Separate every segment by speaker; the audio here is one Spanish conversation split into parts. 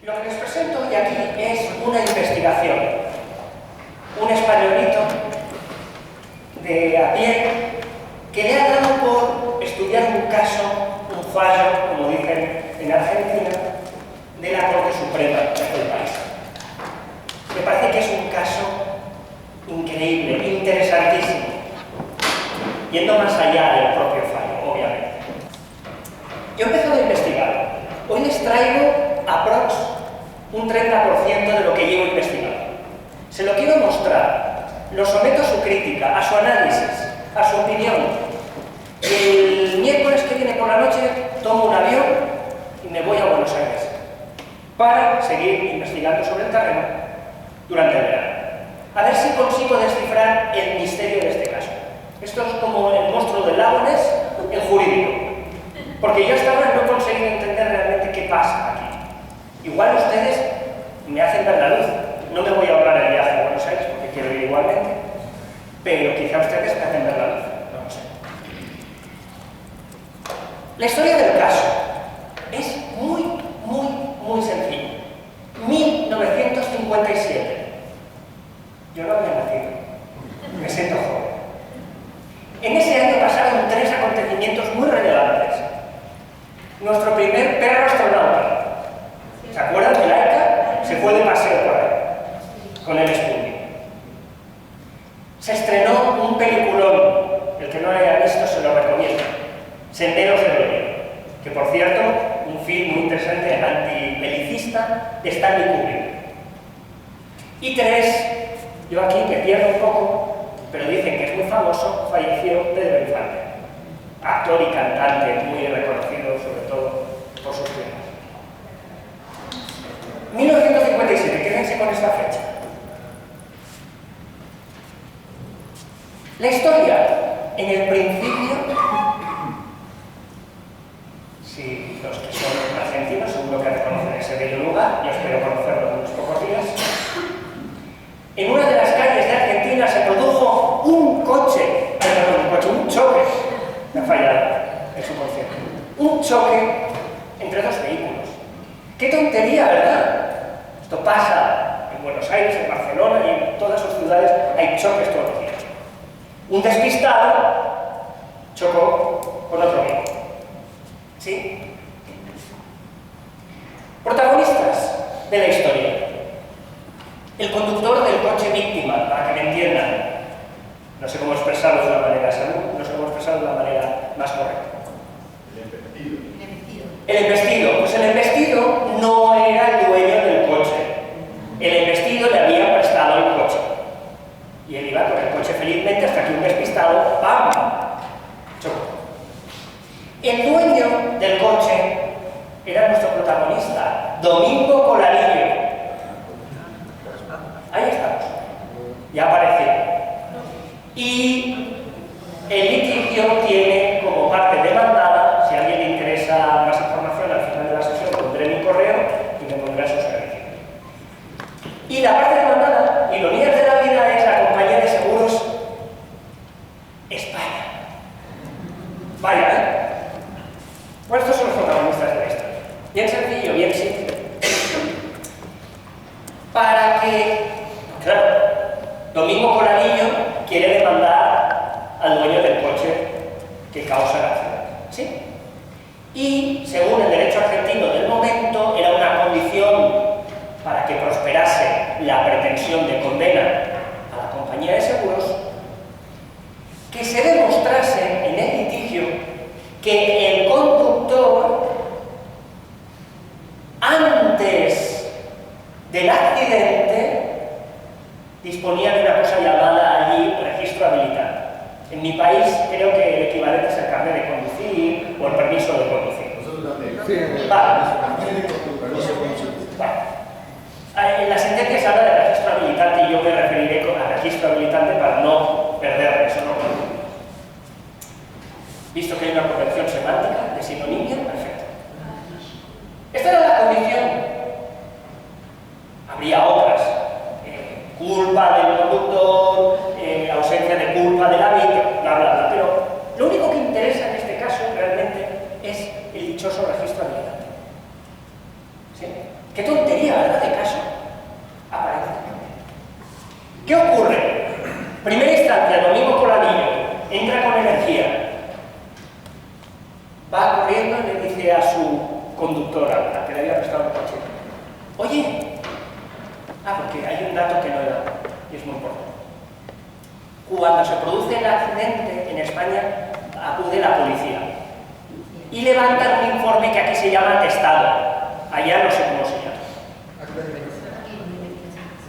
Speaker 1: Lo que les presento hoy aquí es una investigación, un españolito de a pie que le ha dado por estudiar un caso, un fallo, como dicen en Argentina, de la Corte Suprema de aquel país. Me parece que es un caso increíble, interesantísimo, yendo más allá del propio fallo, obviamente. Yo he empezado a investigarlo. Hoy les traigo aprox un 30% de lo que llevo investigando. Se lo quiero mostrar, lo someto a su crítica, a su análisis, a su opinión. El miércoles que viene por la noche tomo un avión y me voy a Buenos Aires para seguir investigando sobre el terreno durante el verano. A ver si consigo descifrar el misterio de este caso. Esto es como el monstruo del lago Ness, el jurídico. Porque yo hasta ahora no he conseguido entender realmente qué pasa aquí. Igual ustedes me hacen ver la luz. No me voy a ahorrar el viaje a Buenos Aires porque quiero ir igualmente, pero quizá ustedes me hacen ver la luz. No lo sé. La historia del caso es muy sencilla. 1957. Yo no había nacido. Me siento joven. En ese año pasaron 3 acontecimientos muy relevantes. Nuestro primer perro astronauta. ¿Se acuerdan que Laika se fue de paseo por ahí? Con el Sputnik. Se estrenó un peliculón. El que no lo haya visto se lo recomiendo. Senderos del Odio. Que por cierto, un film muy interesante antibelicista de Stanley Kubrick. Y 3, yo aquí me pierdo un poco, pero dicen que es muy famoso, falleció Pedro Infante. Actor y cantante muy reconocido, sobre todo por sus temas. 1957, quédense con esta fecha. La historia, en el principio, si los que son argentinos seguro que reconocen ese bello lugar, yo espero conocerlo en unos pocos días. En una de las calles de Argentina se produjo un choque, me ha fallado el subconsciente, un choque entre 2 vehículos. ¡Qué tontería, ¿verdad? Esto pasa en Buenos Aires, en Barcelona y en todas sus ciudades hay choques todos los días. Un despistado chocó con otro vehículo. ¿Sí? Protagonistas de la historia. El conductor del coche víctima, para que me entiendan. No sé cómo expresarlo de una manera no sé cómo expresarlo de una manera más correcta. El embestido. Pues el embestido no era el dueño del coche. El embestido le había prestado el coche. Y él iba con el coche felizmente hasta que un despistado, ¡pam!, chocó. El dueño del coche era nuestro protagonista, Domingo Colalillo. Ahí estamos. Ya apareció. Y el litigio tiene como parte demandada, si a alguien le interesa más información al final de la sesión, pondré mi correo y me pondré a su servicio. Y la parte demandada, ironías de la vida, es la compañía de seguros España. Vaya, ¿eh? Bueno, estos son los protagonistas de la historia. Bien sencillo, bien simple. Para que, claro, Domingo Colalillo quiere demandar al dueño del coche que causa el accidente, ¿sí? Y, según el derecho argentino del momento, era una condición para que prosperase la pretensión de condena a la compañía de seguros que se demostrase en el litigio que el conductor, antes del accidente, disponía de una cosa llamada allí registro habilitante. En mi país creo que el equivalente es el carnet de conducir o el permiso de conducir. Vale. En la sentencia se habla de registro habilitante y yo me referiré al registro habilitante para no perder eso, ¿no? Visto que hay una corrección semántica de sinonimia, perfecto. Esta era la condición. Habría otras. Culpa del conductor, ausencia de culpa de la víctima, bla, bla, bla. Pero lo único que interesa en este caso realmente es el dichoso registro habilitante. ¿Sí? Qué tontería, ¿verdad? De caso. Aparentemente. ¿Qué ocurre? Primera instancia, Domingo Coladillo entra con energía. Va corriendo y le dice a su conductora, a la que le había prestado el coche: oye, porque hay un dato que no he dado y es muy importante. Cuando se produce el accidente en España, acude la policía y levantan un informe que aquí se llama atestado. Allá no sé cómo se llama.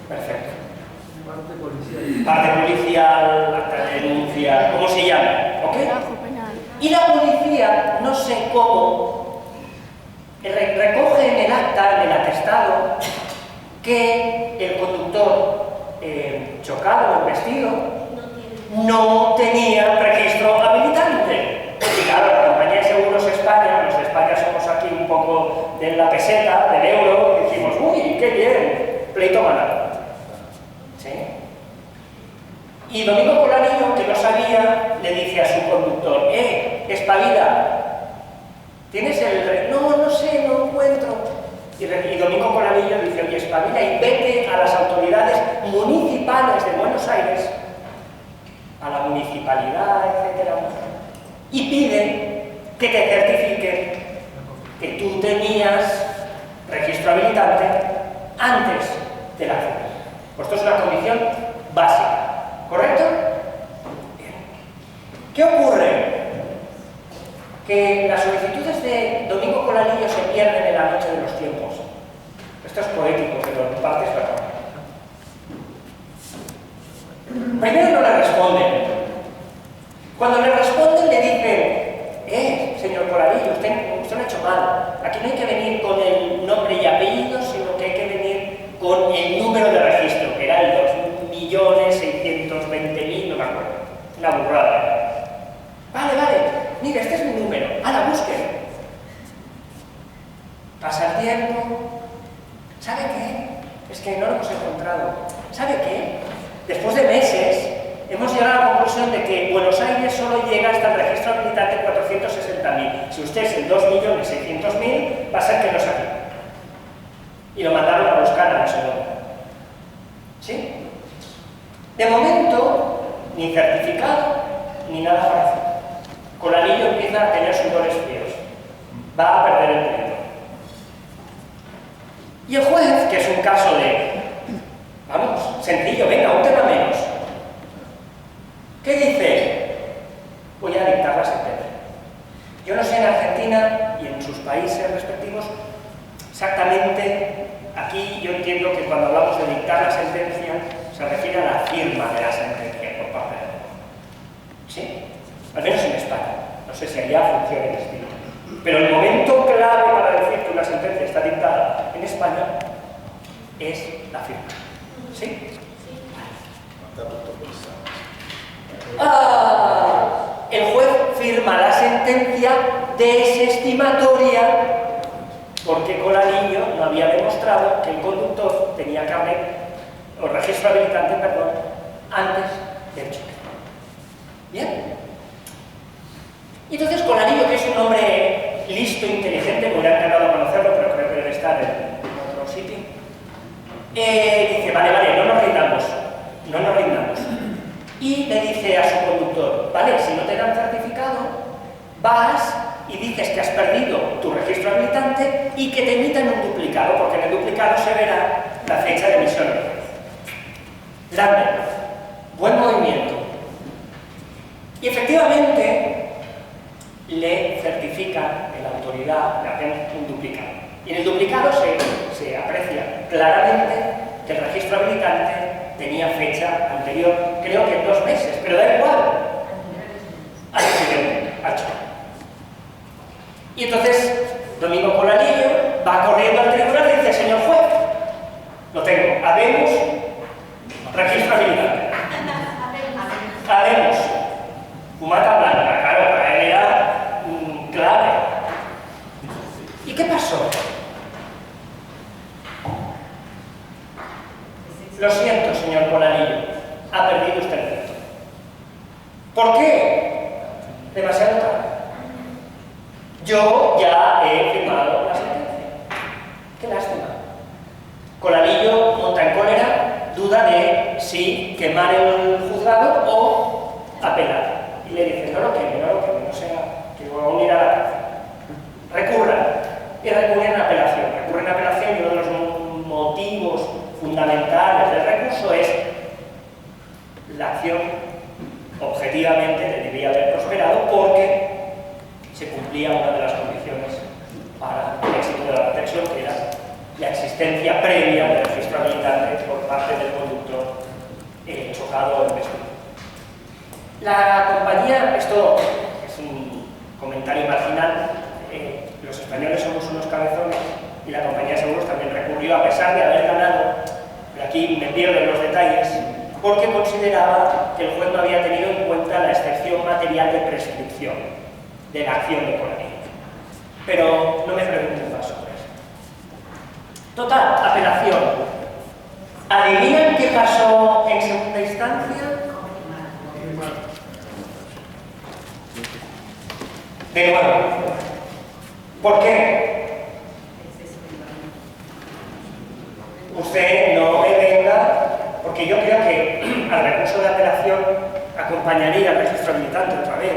Speaker 1: Perfecto. Parte policial, acta de denuncia, ¿cómo se llama? ¿Ok? Y la policía, no sé cómo, recoge en el acta, en el atestado, que el conductor chocado o embestido no tenía registro habilitante. Y claro, la compañía de seguros España, los de España somos aquí un poco de la peseta, del euro, y decimos: uy, qué bien, pleito ganado. ¿Sí? Y Domingo Coladillo, que no sabía, le dice a su conductor: espabila, ¿tienes el...? No, no sé, no encuentro. Y Domingo Coladillo dice: oye, espabila y vete a las autoridades municipales de Buenos Aires, a la municipalidad, etcétera, y pide que te certifiquen que tú tenías registro habilitante antes del accidente. Pues esto es una condición básica, ¿correcto? Bien. ¿Qué ocurre? Que las solicitudes de Domingo Coladillo se pierden en la noche de los tiempos. Esto es poético, pero en parte es verdad. Primero no le responden. Cuando le responden le dicen: señor Coladillo, usted lo ha hecho mal. Aquí no hay que venir con el nombre y apellido, sino que hay que venir con el número de registro, que era el 2.620.000, no me acuerdo. Una burrada. Vale, mire, este es mi número. ¡Hala, búsquelo! Pasa el tiempo. ¿Sabe qué? Es que no lo hemos encontrado. ¿Sabe qué? Después de meses, hemos llegado a la conclusión de que Buenos Aires solo llega hasta el registro habilitante 460.000. Si usted es el 2.600.000, va a ser que no es aquí. Y lo mandaron a buscar a no sé dónde. ¿Sí? De momento, ni certificado, ni nada parecido. Coladillo empieza a tener sudores fríos. Va a perder el crédito. Y el juez, que es un caso de, vamos, sencillo, venga, un tema menos, ¿qué dice? Voy a dictar la sentencia. Yo no sé en Argentina y en sus países respectivos exactamente. Aquí yo entiendo que cuando hablamos de dictar la sentencia se refiere a la firma de la sentencia por parte del juez. ¿Sí? Al menos en España. No sé si allá funciona distinto. Pero el momento clave para decir que una sentencia está dictada en España es la firma. ¿Sí? El juez firma la sentencia desestimatoria porque Coladillo no había demostrado que el conductor tenía carnet o registro habilitante, perdón, antes del choque. ¿Bien? Y entonces Coladillo, que es un hombre listo, inteligente, me hubiera encantado conocerlo, pero creo que debe estar en otro sitio, dice: vale, no nos rindamos. Y le dice a su conductor: vale, si no te dan certificado, vas y dices que has perdido tu registro habilitante y que te emitan un duplicado, porque en el duplicado se verá la fecha de emisión. Grande, buen movimiento. Y efectivamente le certifica en la autoridad, le hacen un duplicado. Y en el duplicado se aprecia claramente que el registro habilitante tenía fecha anterior, creo que en 2 meses, pero da igual. Al accidente, al choque. Y entonces Domingo Coladillo va corriendo al tribunal y dice: señor juez, lo tengo, habemos registro habilitante. Habemos fumata blanca, claro, para él era clave. ¿Y qué pasó? Lo siento, señor Coladillo, ha perdido usted el derecho. ¿Por qué? Demasiado tarde. Yo ya he firmado la sentencia. Qué lástima. Colalillo monta en cólera, duda de si quemar el juzgado o apelar. Y le dice, no lo queme, no sea que va a unir a la cárcel. Recurran. Y recurren a apelación. Recurren a apelación y uno de los motivos fundamentales del recurso es la acción objetivamente debería haber prosperado porque se cumplía una de las condiciones para el éxito de la protección, que era la existencia previa del registro habilitante por parte del conductor chocado o investido. La compañía, esto es un comentario marginal, los españoles somos unos cabezones y la compañía de seguros también recurrió a pesar de haber ganado, pero aquí me pierden los detalles, porque consideraba que el juez no había tenido en cuenta la excepción material de prescripción de la acción de Colalillo. Pero no me pregunten más sobre eso. Total, apelación. ¿Adivinan qué pasó en segunda instancia? De nuevo. ¿Por qué? Usted no me venga, porque yo creo que al recurso de apelación acompañaría al registro habilitante otra vez.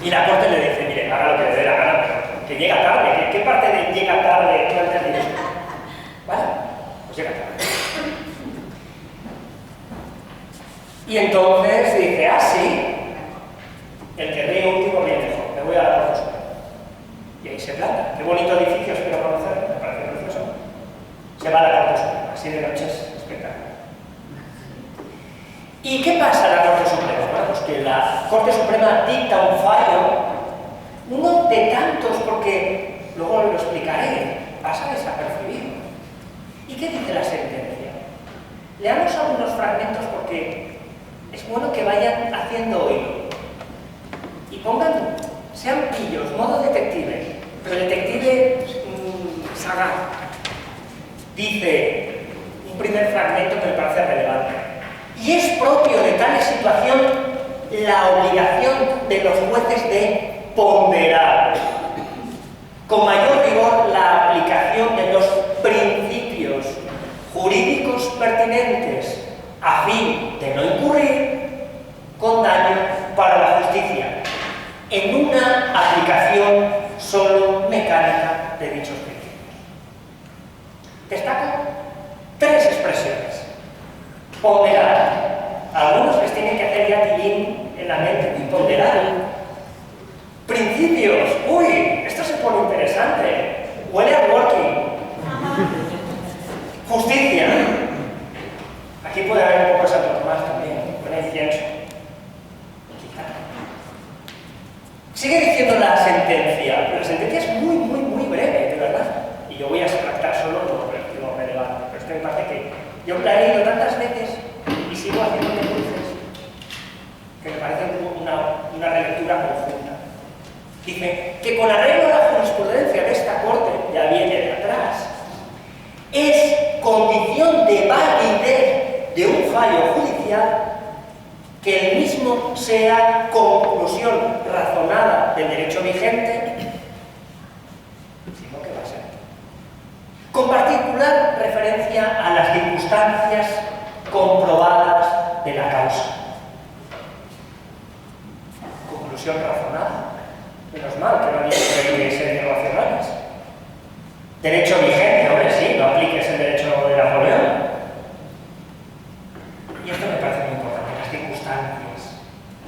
Speaker 1: Y la Corte le dice, mire, haga lo que le dé la gana, pero que llega tarde. ¿Qué parte de llega tarde no ha entendido? ¿Vale? Pues llega tarde. Y entonces dice, ah, sí, el que ríe último viene mejor, me voy a la Corte Suprema. Y ahí se planta. Qué bonito edificio, espero conocer, me parece precioso. Se va a la Corte Suprema, así de noches, espectacular. ¿Y qué pasa en la Corte Suprema? Bueno, pues que la Corte Suprema dicta un fallo, uno de tantos, porque luego lo explicaré, pasa desapercibido. ¿Y qué dice la sentencia? Leamos algunos fragmentos porque es bueno que vayan haciendo oído. Y pongan, sean pillos, modo detective, pero detective sagaz. Dice un primer fragmento que me parece relevante. Y es propio de tal situación la obligación de los jueces de ponderar con mayor rigor la aplicación de los principios jurídicos pertinentes a fin de no incurrir con daño para la justicia en una aplicación solo mecánica de dichos principios. Destaco 3 expresiones. Ponderar. A algunos les tienen que hacer ya tilín en la mente. Ponderar. Principios. Uy, esto se pone interesante. Huele a working. Justicia. Aquí puede haber un poco de Santo Tomás también. Huele a incienso. Quizá. Sigue diciendo la sentencia. La sentencia es muy breve, de verdad. Y yo voy a extractar solo lo relevante. Pero esto me parece que yo la he leído tantas veces y sigo haciéndome cruces que me parece una relectura conjunta. Dice que con arreglo a la jurisprudencia de esta Corte, ya viene de atrás, es condición de validez de un fallo judicial que el mismo sea conclusión razonada del derecho vigente, sino que va a ser con particular referencia a las circunstancias comprobadas de la causa. Conclusión razonada. Menos mal que no había que ser racionales. Derecho vigente, hombre, sí, no apliques el derecho de Napoleón. Y esto me parece muy importante, las circunstancias,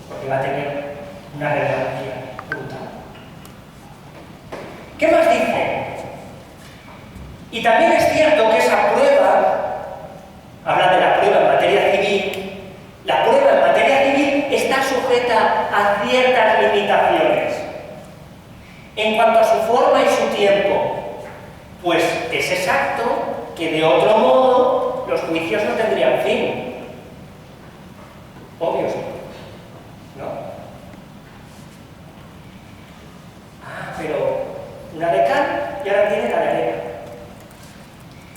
Speaker 1: porque va a tener una relevancia brutal. ¿Qué más dice? Y también es cierto que esa prueba, habla de la prueba en materia civil, la prueba en materia civil está sujeta a ciertas limitaciones. En cuanto a su forma y su tiempo, pues es exacto que de otro modo los juicios no tendrían fin. Obvio, ¿no? Ah, pero una de cal y ahora tiene la de arena.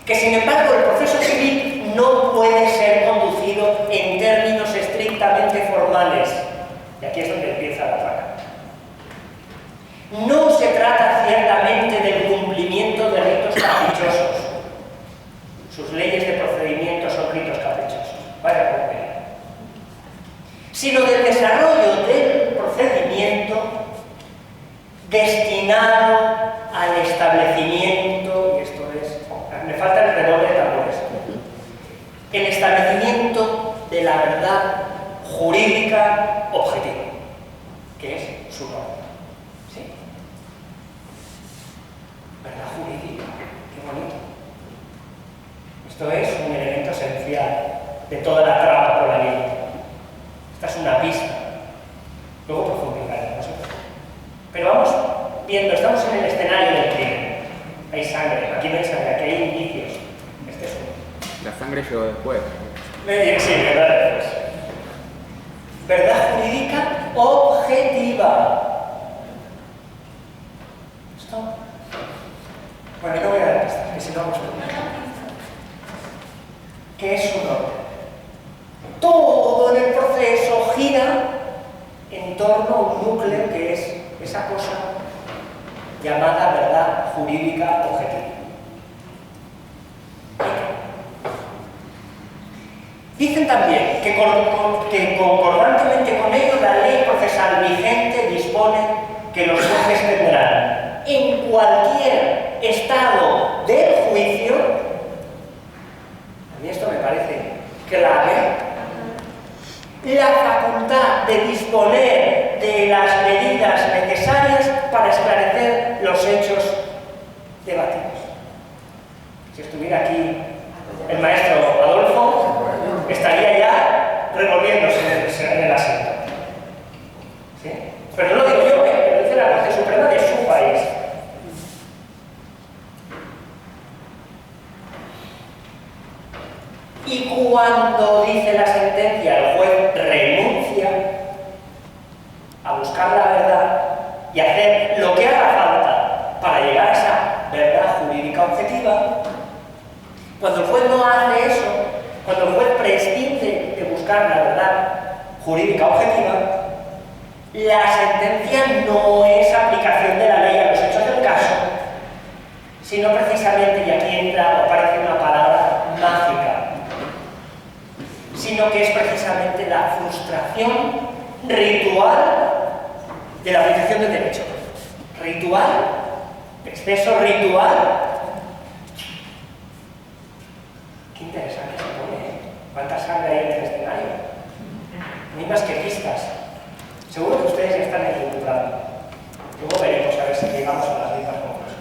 Speaker 1: Que sin embargo el proceso civil no puede ser conducido en términos estrictamente formales. Y aquí es donde empieza la faca. No se trata ciertamente del cumplimiento de ritos caprichosos, sus leyes de procedimiento son ritos caprichosos. Vaya porquería. Sino del desarrollo del procedimiento destinado al establecimiento, y esto es, me falta el redoble de tambores, el establecimiento de la verdad jurídica objetiva, que es su norma. ¿Sí? Verdad jurídica, qué bonito. Esto es un elemento esencial de toda la trama por la ley. Esta es una pista. Luego profundizaremos. Pero vamos viendo, estamos en el escenario del crimen. Hay sangre, aquí no hay sangre, aquí hay indicios. Este es uno.
Speaker 2: La sangre llegó después.
Speaker 1: Sí, verdad después. Verdad jurídica objetiva. ¿Esto? Bueno, no voy a dar pistas, que si no vamos a ver. ¿Qué es un orden? Todo en el proceso gira en torno a un núcleo que es esa cosa llamada verdad jurídica objetiva. Dicen también que concordantemente con ello la ley procesal vigente dispone que los jueces tendrán en cualquier estado del juicio, a mí esto me parece clave, la facultad de disponer de las medidas necesarias para esclarecer los hechos debatidos. Si estuviera aquí el maestro Adolfo, estaría ya revolviéndose en el asiento. ¿Sí? Pero no lo digo yo, lo dice la Corte Suprema de su país. Y cuando dice la sentencia, el juez renuncia a buscar la verdad y hacer lo que haga falta para llegar a esa verdad jurídica objetiva, cuando el juez no hace eso, cuando el juez prescinde de buscar la verdad jurídica objetiva, la sentencia no es aplicación de la ley a los hechos del caso, sino precisamente, y aquí entra o aparece una palabra mágica, sino que es precisamente la frustración ritual de la aplicación del derecho. Ritual, exceso ritual. Qué interesante se pone, ¿eh? ¿Cuánta sangre hay en el escenario? Ni más que pistas. Seguro que ustedes ya están equilibrando. Luego veremos a ver si llegamos a las mismas conclusiones.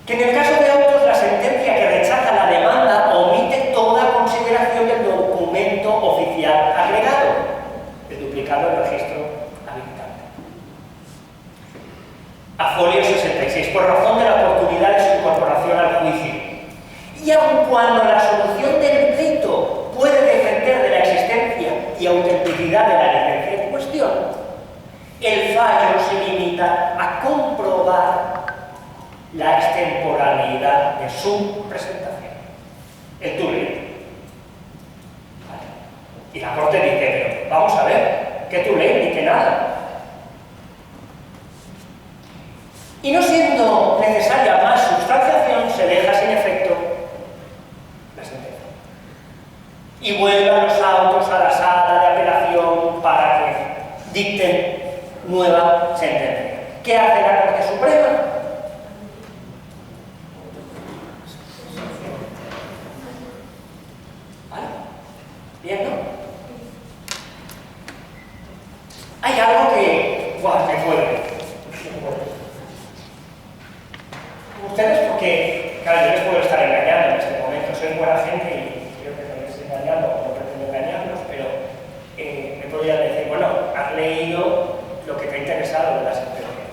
Speaker 1: Que en el caso de autos, la sentencia que rechaza la demanda omite toda consideración del documento oficial agregado, el duplicado del registro habilitante. A folio 66, por razón de la oportunidad de su incorporación al juicio. Y aun cuando la solución del pleito puede depender de la existencia y autenticidad de la licencia en cuestión, el fallo se limita a comprobar la extemporaneidad de su presentación, el túnel. ¿Vale? Y la Corte dice, pero vamos a ver, que tú ley ni que nada. Y no siendo necesaria más sustanciación, se deja sin efecto la sentencia. Y vuelvan los autos a la sala de apelación para que dicten nueva sentencia. ¿Qué hace la Corte Suprema? ¿Vale? Bien, ¿no? Hay algo que... ¡buah! Me puede. Ustedes, porque, claro, yo les puedo estar engañando en este momento, soy buena gente y creo que no les estoy engañando, no pretendo engañarlos, pero me podrían decir, bueno, has leído lo que te ha interesado de la sentencia.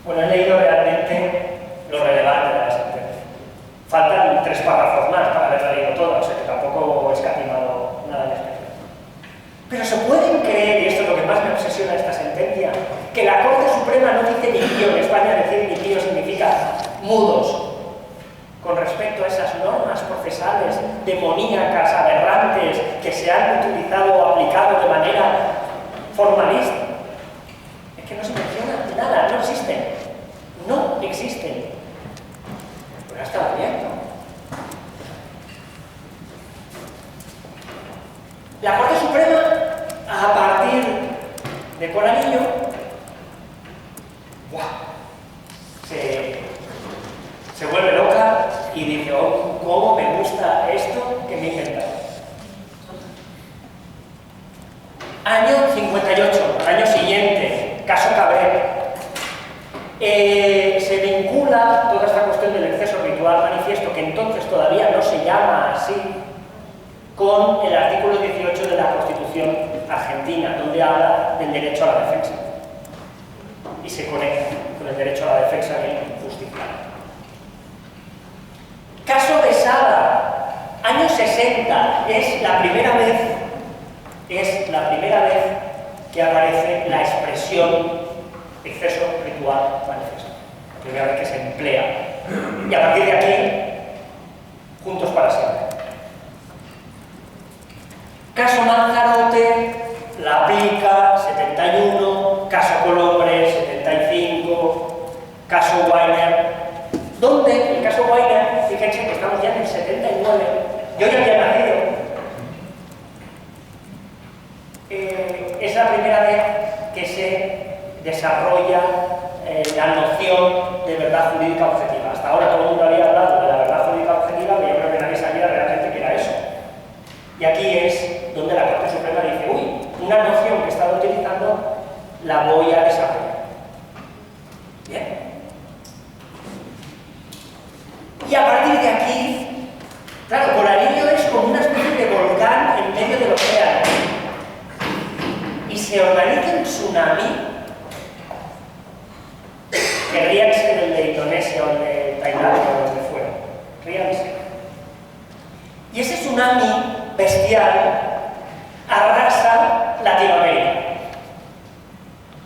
Speaker 1: Bueno, he leído realmente lo relevante de la sentencia. Faltan 3 párrafos más para haberla leído toda, o sea que tampoco he escatimado nada en especial. Pero se pueden creer, y esto es lo que más me obsesiona de esta sentencia, que la Corte Suprema no dice ni pío, en España decir ni pío significa mudos, con respecto a esas normas procesales demoníacas, aberrantes, que se han utilizado o aplicado de manera formalista. Es que no se menciona nada, no existen. No existen. se vuelve loca y dice: oh, ¿cómo me gusta esto que me he inventado? Año 58, al año siguiente, caso Cabrera. Se vincula toda esta cuestión del exceso ritual manifiesto, que entonces todavía no se llama así, con el artículo 18 de la Constitución argentina, donde habla del derecho a la defensa. Y se conecta con el derecho a la defensa del justiciable. Caso Besada, año 60, es la primera vez que aparece la expresión exceso ritual manifiesto. La primera vez que se emplea. Y a partir de aquí, juntos para siempre. Caso Manzarote, La Pica, 71, caso Colombre, 75, caso Weiner, donde el caso Weiner, fíjense que estamos ya en el 79, yo ya había nacido. Es la primera vez que se desarrolla la noción de verdad jurídica objetiva. Hasta ahora todo el mundo había hablado de la verdad jurídica objetiva, pero yo creo que nadie sabía realmente qué era eso. Y aquí es donde la Corte Suprema dice: uy, una noción que he estado utilizando la voy a desarrollar. Bien. Y a partir de aquí, claro, Coralillo es como una especie de volcán en medio del océano. Y se organiza un tsunami. Que ríanse del de Indonesia o el de Tailandia o donde fuera. Ríanse. Y ese tsunami bestial arrasa Latinoamérica.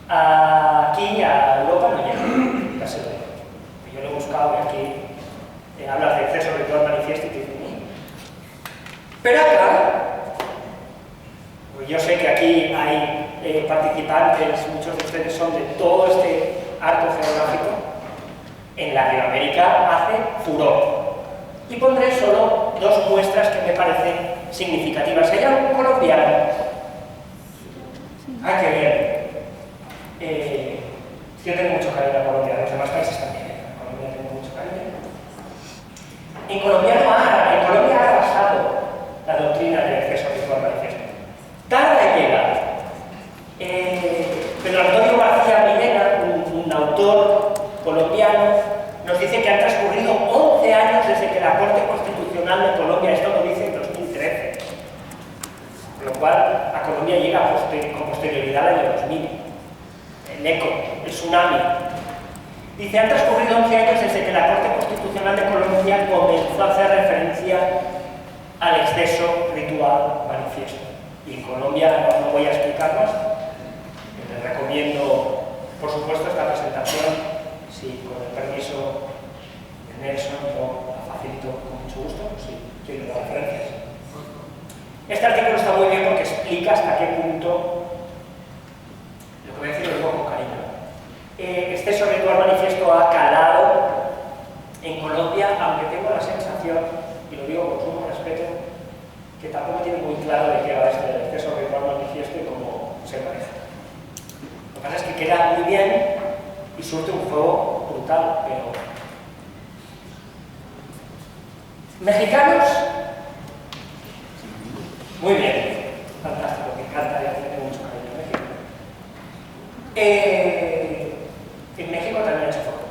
Speaker 1: Aquí a Europa no llega, ya se lo digo. Yo lo he buscado y aquí hablas de exceso ritual manifiesto y te dicen: pero acá, pues yo sé que aquí hay participantes, muchos de ustedes son de todo este arco geográfico. En Latinoamérica hace furor. Y pondré solo dos muestras que me parecen significativas. Se llama un colombiano. ¡Ay, qué bien! Yo tengo mucho cariño a Colombia, los demás países también. En Colombia tengo mucho cariño. En Colombia ha arrasado la doctrina del exceso ritual manifiesto. Tarda en llegar. Pedro Antonio García Minera, un autor colombiano, nos dice que han transcurrido 11 años desde que la Corte Constitucional de Colombia, esto lo dice en 2013, con lo cual a Colombia llega con posterioridad al año 2000. El ECO, el tsunami. Dice: han transcurrido 11 años desde que la Corte Constitucional de Colombia comenzó a hacer referencia al exceso ritual manifiesto. Y en Colombia no voy a explicar más. Les recomiendo, por supuesto, esta presentación. Sí, con el permiso de Nelson, yo la facilito con mucho gusto, si quiero dar referencias. Este artículo está muy bien porque explica hasta qué punto, lo que voy a decir lo digo con cariño, exceso ritual manifiesto ha calado en Colombia, aunque tengo la sensación, y lo digo con sumo respeto, que tampoco tiene muy claro de qué va este exceso ritual manifiesto y cómo se maneja. Lo que pasa es que queda muy bien y surte un juego brutal, pero... ¿Mexicanos? Muy bien, fantástico, me encanta, ya tengo mucho cariño en México. En México también he hecho foto.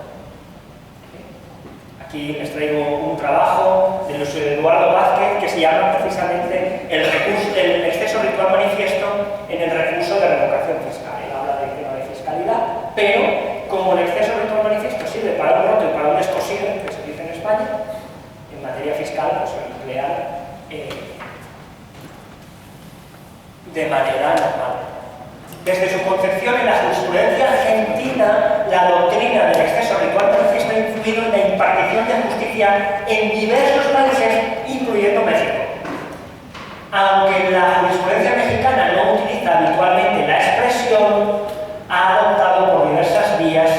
Speaker 1: Aquí les traigo un trabajo de Luis Eduardo Vázquez que se llama precisamente el exceso ritual manifiesto en el recurso de revocación fiscal. Él habla del tema de fiscalidad, pero como el exceso ritual manifiesto sirve para un roto y para un descosido, que se dice en España, en materia fiscal pues se emplea de manera normal. Desde su concepción en la jurisprudencia argentina, la doctrina del exceso ritual manifiesto ha influido en la impartición de justicia en diversos países, incluyendo México. Aunque la jurisprudencia mexicana no utiliza habitualmente la expresión, ha adoptado por diversas vías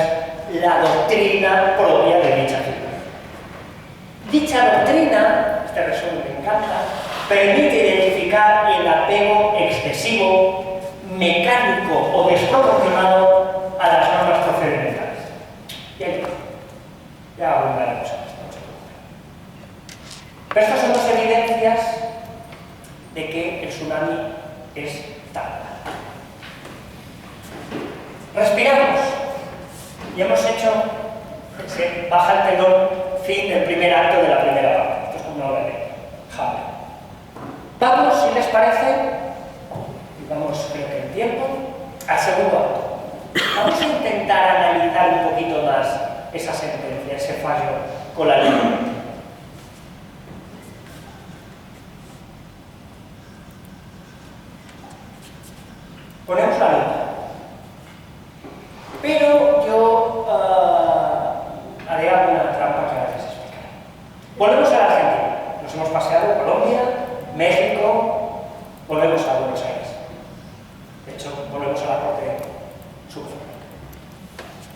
Speaker 1: la doctrina propia de dicha figura. Dicha doctrina, este resumen me encanta, permite identificar el apego excesivo, mecánico o desproporcionado a las normas procedimentales. Bien, Ya abundaremos en esto, no se preocupen. Pero estas son dos evidencias de que el tsunami es tal. Respiramos. Y hemos hecho, se baja el telón, fin del primer acto de la primera parte. Esto es como una obra de Hamlet. Vamos, si les parece, y vamos, creo que en tiempo, al segundo acto. Vamos a intentar analizar un poquito más esa sentencia, ese fallo con la ley. Ponemos la lupa. Pero yo haré alguna trampa que a veces explicaré. Volvemos a la Argentina. Nos hemos paseado a Colombia, México, volvemos a Buenos Aires. De hecho, volvemos a la Corte Suprema.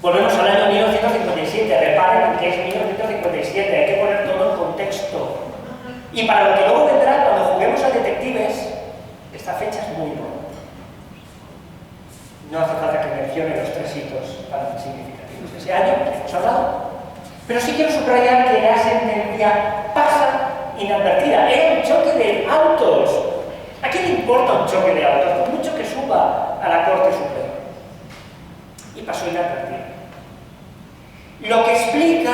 Speaker 1: Volvemos al año 1957. Reparen que es 1957. Hay que poner todo en contexto. Y para lo que luego vendrá, cuando juguemos a detectives, esta fecha es muy importante. No hace falta que mencione los tres hitos tan significativos de ese año que hemos hablado, pero sí quiero subrayar que la sentencia pasa inadvertida. Era un choque de autos. ¿A quién le importa un choque de autos? Por mucho que suba a la Corte Suprema. Y pasó inadvertida. Lo que explica,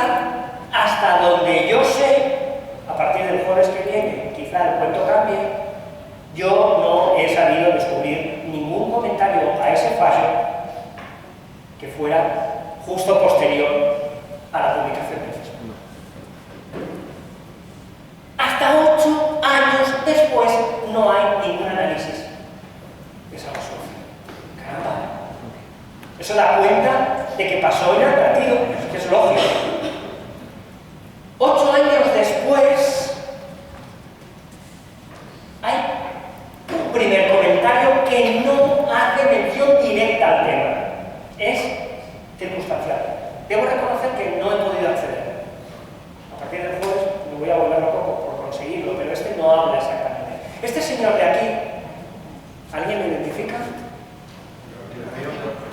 Speaker 1: hasta donde yo sé, a partir del jueves que viene, quizá el cuento cambie, yo no he sabido descubrir ningún comentario a ese fallo que fuera justo posterior a la publicación del Facebook. Hasta 8 años después no hay ningún análisis de esa resolución. Caramba. Eso da cuenta de que pasó inadvertido, que es lógico. 8 años después hay un primer comentario que no hace mención directa al tema. Es circunstancial. Debo reconocer que no he podido acceder. A partir del jueves me voy a volver loco por conseguirlo, pero este no habla exactamente. Este señor de aquí, ¿alguien lo identifica?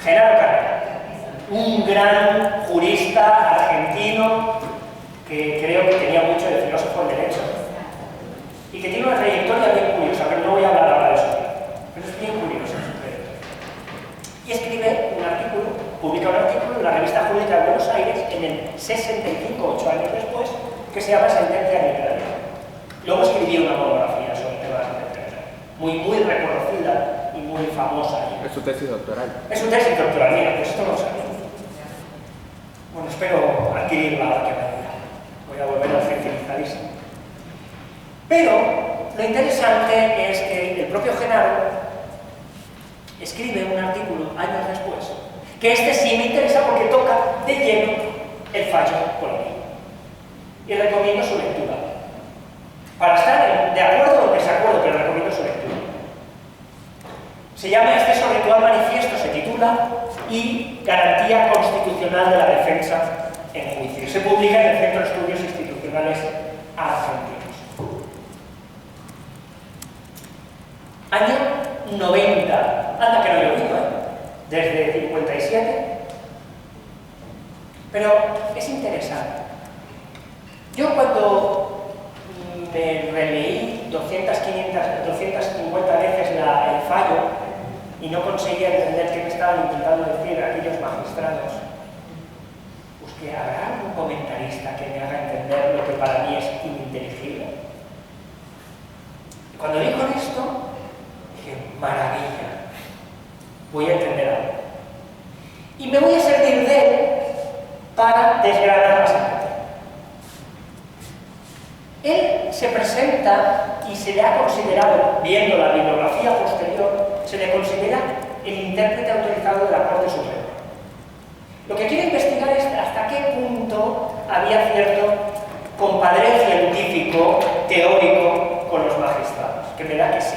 Speaker 1: Genaro Carrera. Un gran jurista argentino que creo que tenía mucho de filósofo del derecho y que tiene una trayectoria bien curiosa, pero no voy a hablar ahora de eso, pero es bien curiosa su trayectoria. Y escribe un artículo, publica un artículo en la revista Jurídica de Buenos Aires en el 65, 8 años después, que se llama Sentencia Literaria. Luego escribió una monografía sobre el tema de la sentencia, muy reconocida y muy famosa.
Speaker 2: Es su tesis doctoral.
Speaker 1: Es su tesis doctoral, mira, pues esto no lo sabía. Bueno, espero adquirirla ahora que vaya. Voy a volver a oficializadísimo. Pero lo interesante es que el propio Genaro escribe un artículo años después, que este sí me interesa porque toca de lleno el fallo colonial. Y recomiendo su lectura. Para estar de acuerdo o en desacuerdo, pero recomiendo su lectura. Se llama este sobretual manifiesto, se titula y Garantía Constitucional de la Defensa en Juicio. Se publica en el Centro de Estudios Institucionales Argentinos. Año 90. Anda que no he oído, desde 57. Pero es interesante. Yo cuando me releí 200, 500, 250 veces el fallo y no conseguía entender qué me estaban intentando decir aquellos magistrados, pues que habrá algún comentarista que me haga entender lo que para mí es ininteligible. Y cuando dijo esto, dije, maravilla, voy a entender algo. Y me voy a servir de él para desgranar la sentencia. Él se presenta y se le ha considerado, viendo la bibliografía posterior, se le considera el intérprete autorizado de la Corte Suprema. Lo que quiere investigar es hasta qué punto había cierto compadreo científico, teórico, con los magistrados, que me da que sí.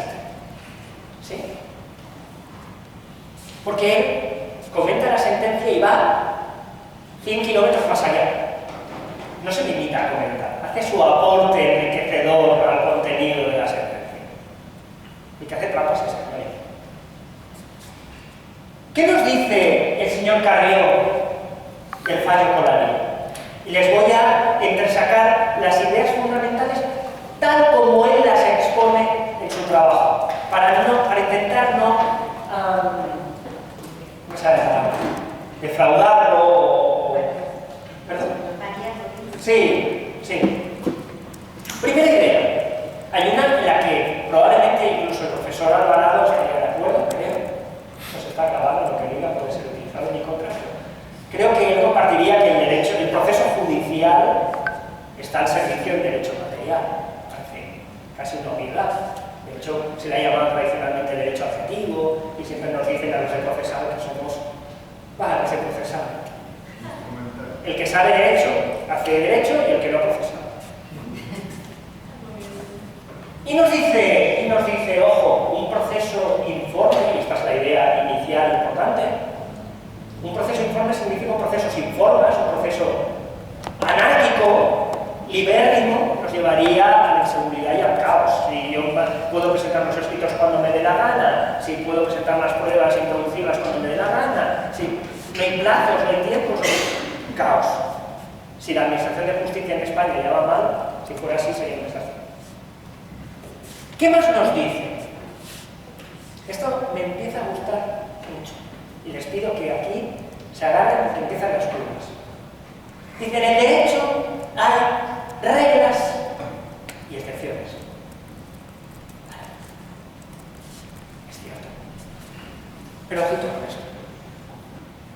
Speaker 1: ¿Sí? Porque él comenta la sentencia y va 100 kilómetros más allá. No se limita a comentar, hace su aporte enriquecedor al contenido de la sentencia. Y que hace trampas es el medio. ¿Qué nos dice el señor Carrió del fallo con la ley? Y les voy intentar no defraudarlo o... ¿Perdón? Sí, sí. Primera idea. Hay una en la que probablemente incluso el profesor Alvarado estaría de acuerdo, creo. No se está acabando lo que diga, puede ser utilizado en mi contra. Creo que él compartiría que el proceso judicial está al servicio del derecho material. Parece casi una obviedad. De hecho, se le ha llamado tradicionalmente derecho adjetivo y siempre nos dicen a los de procesado que somos vagales de procesado. El que sabe derecho hace derecho y el que no procesa. Y nos dice, ojo, un proceso informe, y esta es la idea inicial importante, un proceso informe significa un proceso sin formas, un proceso anárquico, libérrimo, nos llevaría a la inseguridad y al caos. Si yo puedo presentar los escritos cuando me dé la gana, si puedo presentar las pruebas e introducirlas cuando me dé la gana, si no hay plazos, no hay tiempos, caos. Si la administración de justicia en España ya va mal, si fuera así sería un desastre. ¿Qué más nos dice? Esto me empieza a gustar mucho y les pido que aquí se agarren porque empiezan las curvas. Dice, en el derecho hay reglas y excepciones. Es cierto. Pero ojito con esto.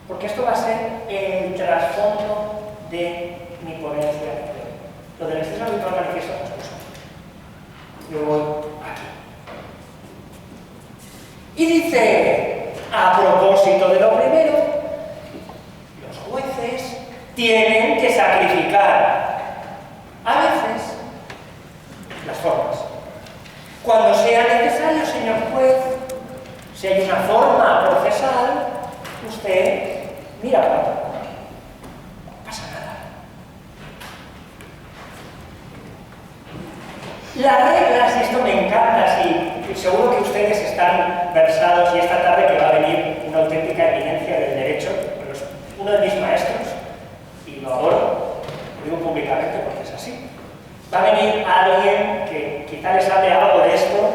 Speaker 1: Porque esto va a ser el trasfondo de mi ponencia de hoy. Lo del exceso habitual manifiesta otras cosas. Yo voy aquí. Y dice, a propósito de lo primero, los jueces tienen que sacrificar a veces las formas. Cuando sea necesario, señor juez, si hay una forma procesal, usted mira para otro lado. No pasa nada. Las reglas, y esto me encanta, sí, seguro que ustedes están versados y esta tarde que va a venir una auténtica eminencia del derecho, uno de mis maestros, y lo adoro, lo digo públicamente porque es así. Va a venir alguien que quizá les hable algo de esto,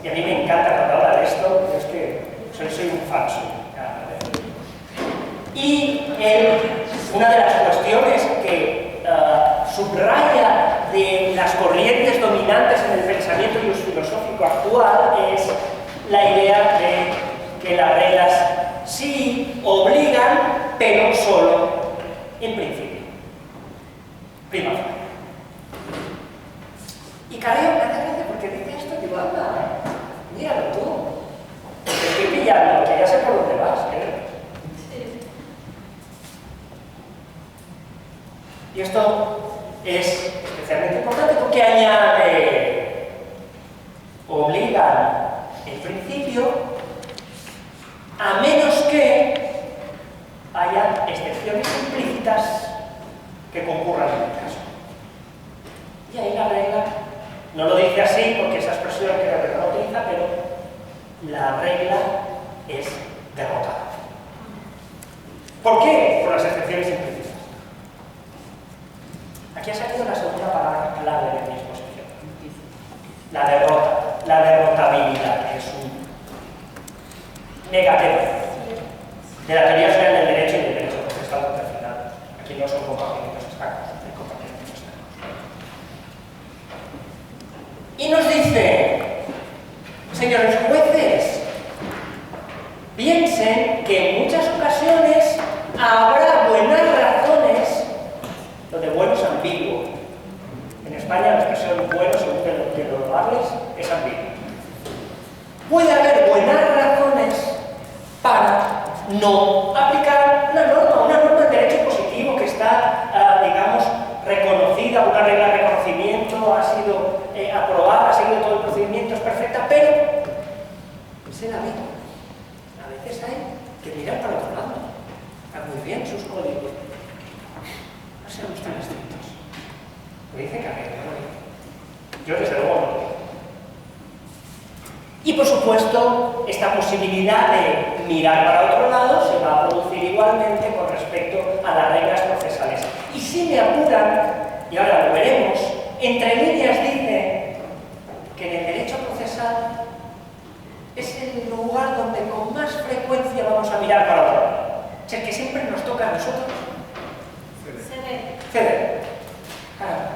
Speaker 1: y a mí me encanta cuando habla de esto, pero es que soy un falso. Y una de las cuestiones que subraya de las corrientes dominantes en el pensamiento filosófico actual es la idea de que las reglas sí obligan, pero solo en principio. Prima facie. Y Careo me hace gracia porque dice esto y digo, anda, míralo tú. Te estoy pillando, que ya sé por dónde vas, ¿eh? Y esto es especialmente importante porque añade, obligan en principio, a menos que haya excepciones implícitas que concurran en el caso. Y ahí la regla, no lo dice así porque esa expresión que la regla no utiliza, pero la regla es derrotada. ¿Por qué? Por las excepciones implícitas. Aquí ha salido la segunda palabra clave de mi exposición. La derrota, la derrotabilidad, que es un negativo de la teoría general del derecho y del derecho procesal internacional. Aquí no son compartimentos estancos, hay compartimentos estancos. Y nos dice, señores jueces, piensen que en muchas ocasiones habrá buenas razones. Lo de bueno es ambiguo. En España la expresión bueno, según que lo hables, es ambiguo. Puede haber buenas razones para no aplicar una norma de derecho positivo que está, digamos, reconocida, una regla de reconocimiento, ha sido aprobada, ha seguido todo el procedimiento, es perfecta, pero se la ve. A veces hay que mirar para otro lado. Está muy bien sus códigos. No sean tan estrictos. Lo dice Carrera, ¿no? Yo desde luego no. Y por supuesto, esta posibilidad de mirar para otro lado se va a producir igualmente con respecto a las reglas procesales. Y si me apuran, y ahora lo veremos, entre líneas dice que en el derecho procesal es el lugar ¿Nosotros?
Speaker 2: Ceder.
Speaker 1: Ceder. Caramba.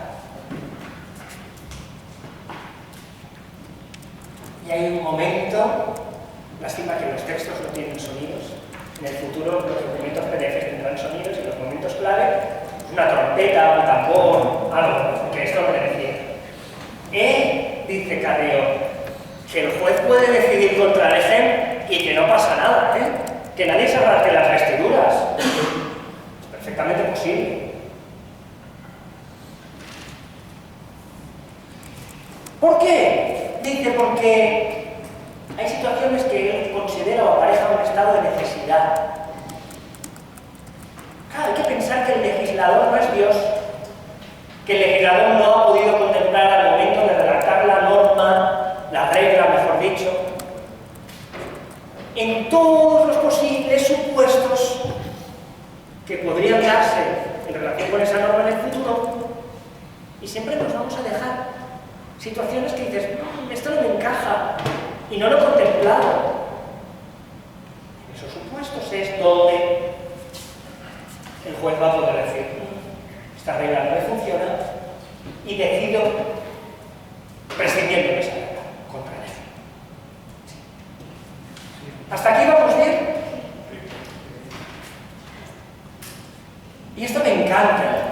Speaker 1: Y hay un momento, lástima que los textos no tienen sonidos. En el futuro los documentos PDF tendrán sonidos y los momentos clave, una trompeta, un tambor, algo, que esto me decía. Dice Carrió, que el juez puede decidir contra el ejemplo y que no pasa nada, que nadie se rasgue las vestiduras. Es perfectamente posible. ¿Por qué? Dice, porque hay situaciones que él considera o apareja un estado de necesidad. Claro, hay que pensar que el legislador no es Dios, que el legislador no ha podido contemplar al momento de redactar la norma, la regla, mejor dicho, en todos los posibles supuestos que podrían darse en relación con esa norma en el futuro, y siempre nos vamos a dejar situaciones que dices, esto no me encaja, y no lo he contemplado. En esos supuestos es donde el juez va a poder decir, esta regla no me funciona, y decido prescindiendo de esa regla, contra ella. ¿Hasta aquí vamos bien? Y esto me encanta.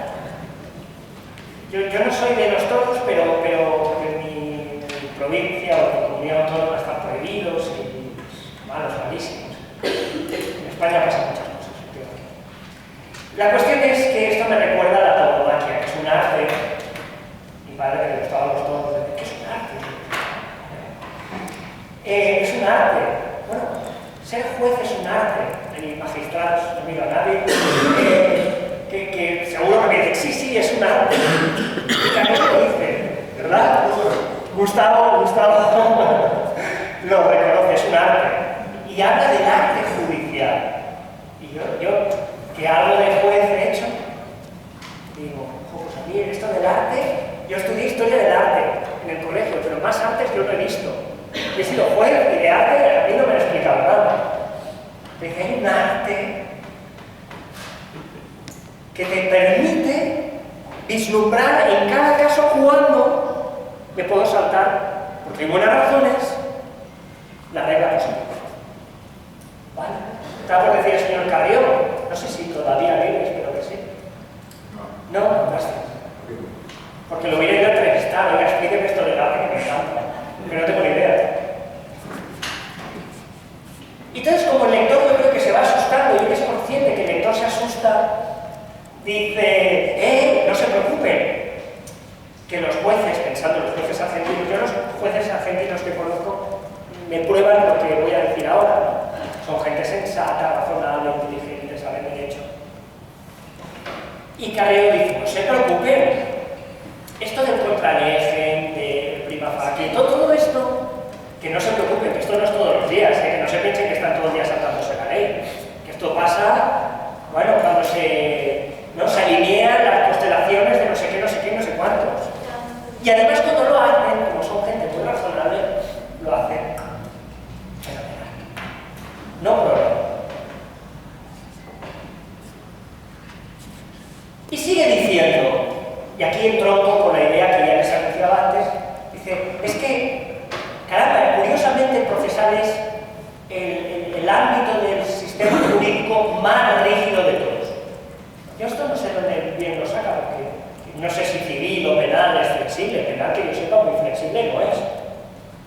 Speaker 1: Yo no soy de los toros, pero en mi provincia o en mi comunidad autónoma están prohibidos y malos, malísimos. En España pasan muchas cosas. La cuestión es que esto me recuerda a la tauromaquia, que es un arte. Mi padre le gustaban los toros, que es un arte. Es un arte. Bueno, ser juez es un arte. Hay magistrados, no miro a nadie, que seguro que me dicen, sí, es un arte. Y también lo dice, ¿verdad? Gustavo lo reconoce, es un arte. Y habla del arte judicial. Y yo que algo de juez he hecho, digo, pues a mí esto del arte, yo estudié historia del arte en el colegio, pero más artes yo no he visto. He sido juez y de arte a mí no me han explicado nada. Pero hay un arte que te permite vislumbrar en cada caso cuándo me puedo saltar, porque hay buenas razones, la regla positiva. ¿Vale? Estaba por decir el señor Carrió, no sé si todavía vive, espero que sí. No, gracias. Porque lo hubiera ido a entrevistar, oiga, explíqueme esto del arte que me encanta, pero no tengo ni idea. Y entonces, como el lector yo creo que se va asustando y él es consciente que el lector se asusta, dice, no se preocupen, que los jueces, pensando en los jueces argentinos, yo los jueces argentinos que conozco me prueban lo que voy a decir ahora, ¿no? Son gente sensata, razonable, inteligente, saben derecho. Y Carrió dice, no se preocupen, esto del contralegen, del prima facie, todo esto, que no se preocupen, que esto no es todos los días, que no se piensen que están todos los días saltándose la ley, que esto pasa, bueno, cuando se alinean las constelaciones de no sé qué, no sé cuántos. Y además cuando lo hacen, como son gente muy razonable, lo hacen fenomenal. No problema. Y sigue diciendo, y aquí entronco con la idea que ya les anunciaba antes, dice, es que, caramba, curiosamente procesal es el ámbito del sistema jurídico más rígido de todos. Yo esto no sé dónde bien lo saca, porque no sé si civil o penal es flexible. Penal, que yo sepa, muy flexible no es.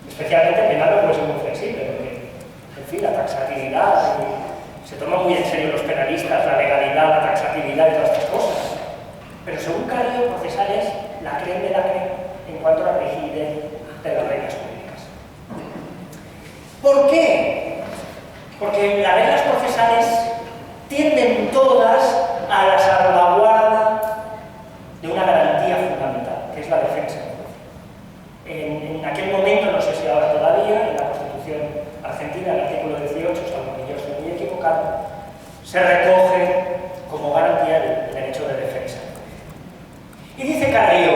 Speaker 1: Especialmente penal no puede ser muy flexible, porque, en fin, la taxatividad, se toma muy en serio los penalistas, la legalidad, la taxatividad y todas estas cosas. Pero según Carrió, procesal es la creen de la creen en cuanto a la rigidez de las reglas jurídicas. ¿Por qué? Porque las reglas procesales tienden todas a la salvaguarda de una garantía fundamental, que es la defensa. En aquel momento, no sé si ahora todavía, en la Constitución argentina, el artículo 18, salvo que yo estoy muy equivocado, se recoge como garantía el derecho de defensa. Y dice Carrió,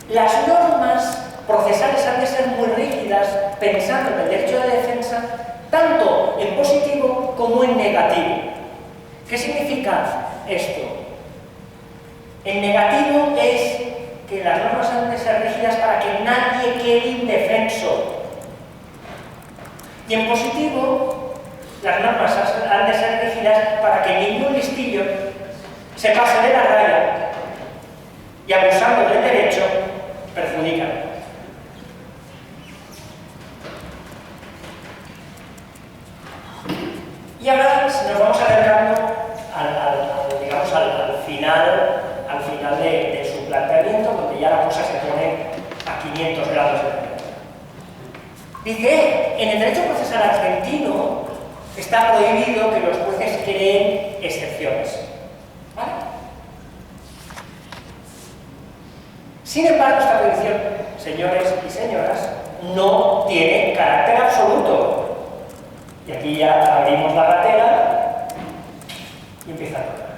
Speaker 1: las normas procesales han de ser muy rígidas, pensando en el derecho de defensa, tanto en positivo como en negativo. ¿Qué significa esto? En negativo es que las normas han de ser rígidas para que nadie quede indefenso. Y en positivo, las normas han de ser rígidas para que ningún listillo se pase de la raya y, abusando del derecho, perjudica. Y ahora nos vamos acercando al final de su planteamiento, donde ya la cosa se pone a 500 grados de temperatura. Dice, en el derecho procesal argentino está prohibido que los jueces creen excepciones. ¿Vale? Sin embargo, esta prohibición, señores y señoras, no tiene carácter absoluto. Y aquí ya abrimos la gatera y empieza a tocar.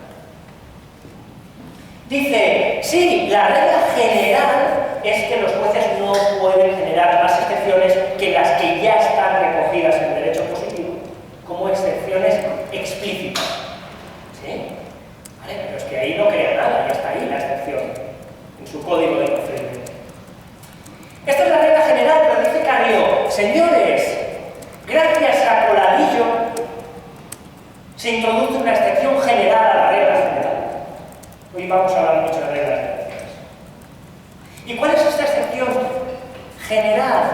Speaker 1: Dice, sí, la regla general es que los jueces no pueden generar más excepciones que las que ya están recogidas en el derecho positivo, como excepciones explícitas. ¿Sí? ¿Vale? Pero es que ahí no crea nada, ya está ahí la excepción, en su código de procedimiento. Esta es la regla general, pero dice Carrió, señores, gracias a Coladillo se introduce una excepción general a la regla general. Hoy vamos a hablar mucho de reglas generales. ¿Y cuál es esta excepción general?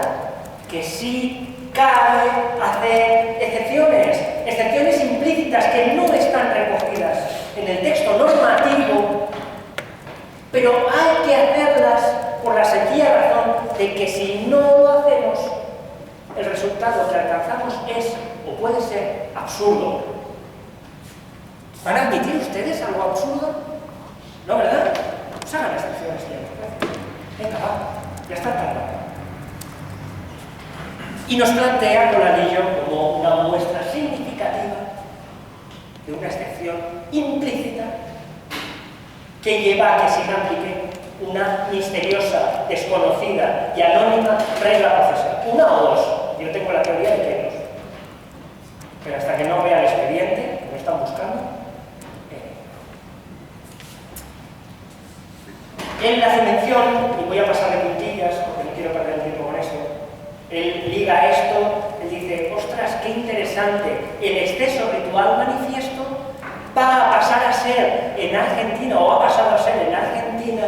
Speaker 1: Que sí cabe hacer excepciones, excepciones implícitas que no están recogidas en el texto normativo, pero hay que hacerlas por la sencilla razón de que si no lo hacemos, el resultado que alcanzamos es, o puede ser, absurdo. ¿Van a admitir ustedes algo absurdo? ¿No, verdad? Pues hagan excepciones, señores. Venga, va, ya está tardando. Y nos plantea Coladillo como una muestra significativa de una excepción implícita que lleva a que se aplique una misteriosa, desconocida y anónima regla procesal. Una o dos. Yo tengo la teoría de que hay dos. Pero hasta que no vea el expediente, que me están buscando, él hace mención, y voy a pasar de puntillas porque no quiero perder el tiempo con esto, él liga esto, él dice, ostras, qué interesante, el exceso ritual manifiesto va a pasar a ser en Argentina, o ha pasado a ser en Argentina,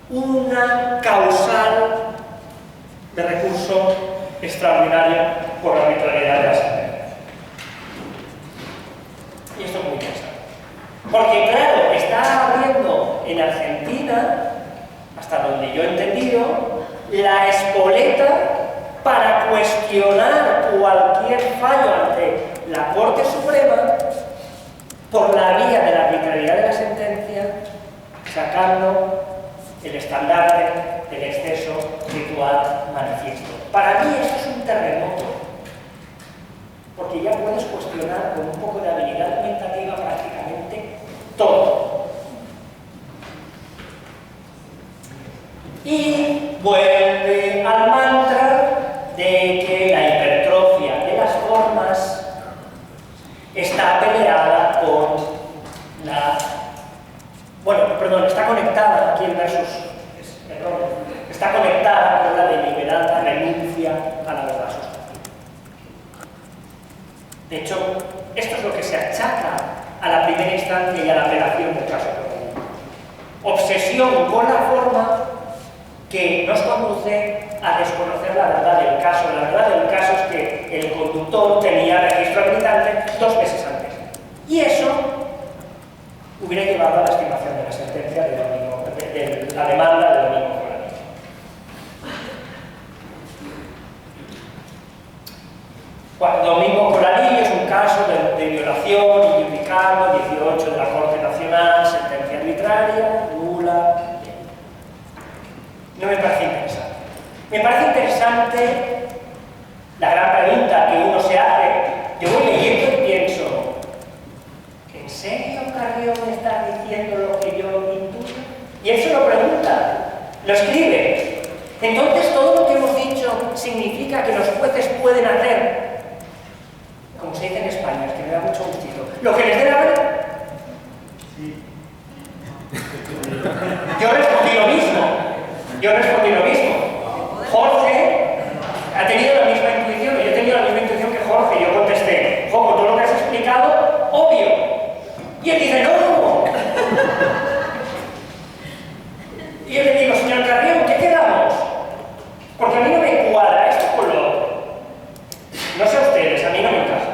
Speaker 1: una causal de recurso extraordinario por la arbitrariedad de la sentencia. Y esto es muy interesante. Porque, claro, está habiendo en Argentina, hasta donde yo he entendido, la espoleta para cuestionar cualquier fallo ante la Corte Suprema por la vía de la arbitrariedad de la sentencia, sacando el estandarte del exceso ritual manifiesto. Para mí esto es un terremoto, porque ya puedes cuestionar con un poco de habilidad argumentativa prácticamente todo. Y vuelve al mantra de que la hipertrofia de las formas está peleada con la... Bueno, perdón, está conectada, aquí el versus es error, está conectada con la deliberada renuncia a la verdad sustantiva. De hecho, esto es lo que se achaca a la primera instancia y a la apelación del caso propiamente. Obsesión con la forma que nos conduce a desconocer la verdad del caso. La verdad del caso es que el conductor tenía registro habilitante 2 meses antes. Y eso hubiera llevado a la estimación de la sentencia de la demanda de Domingo Coladillo. Domingo Coladillo es un caso de violación y judicado 18 de la Corte Nacional, sentencia arbitraria, nula. No me parece interesante. Me parece interesante la gran pregunta que uno se hace. Yo voy leyendo y pienso, ¿en serio Carrió me está diciendo lo que yo intuyo? Y él se lo pregunta, lo escribe. Entonces todo lo que hemos dicho significa que los jueces pueden hacer, como se dice en España, es que me da mucho gustito, Lo que les dé la gana. Yo respondí lo mismo. Jorge ha tenido la misma intuición, y yo he tenido la misma intuición que Jorge. Yo contesté, con todo lo que has explicado, obvio. Y él dice, no. Y yo le digo, señor Carrión, ¿qué quedamos? Porque a mí no me cuadra esto con lo otro. No sé ustedes, a mí no me encaja.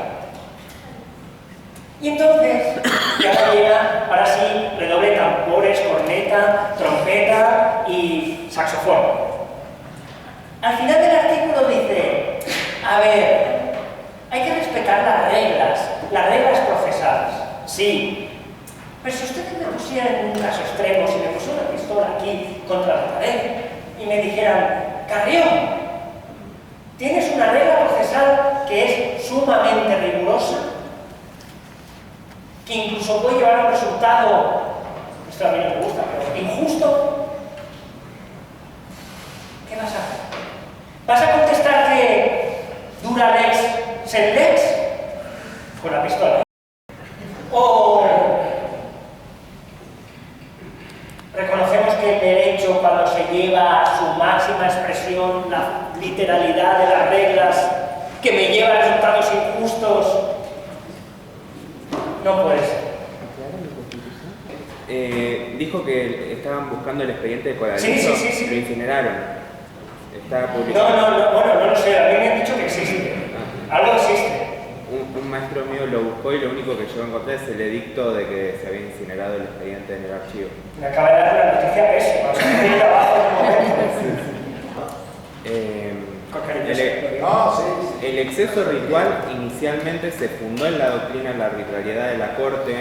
Speaker 1: Y entonces, ya llega, ahora sí, redoble tambores, corneta, trompeta y saxofón. Al final del artículo dice, a ver, hay que respetar las reglas procesales, sí, pero si ustedes me pusieran en un caso extremo, si me pusieran una pistola aquí contra la pared y me dijeran, Carrión, tienes una regla procesal que es sumamente rigurosa, que incluso puede llevar a un resultado, esto a mí no me gusta, pero injusto, ¿qué vas a hacer? ¿Vas a contestar que dura lex, sed lex? Con la pistola. O reconocemos que el derecho, cuando se lleva a su máxima expresión la literalidad de las reglas, que me lleva a resultados injustos, no puede ser.
Speaker 3: Dijo que estaban buscando el expediente de Colalito.
Speaker 1: Sí.
Speaker 3: Lo incineraron. Está publicado.
Speaker 1: Bueno, no lo sé, a mí me han dicho que existe. Algo existe.
Speaker 3: Un maestro mío lo buscó y lo único que yo encontré es el edicto de que se había incinerado el expediente en el archivo.
Speaker 1: Me acaba de dar una noticia pésima, o sea, me he ido abajo en un momento.
Speaker 3: El exceso ritual inicialmente se fundó en la doctrina de la arbitrariedad de la Corte,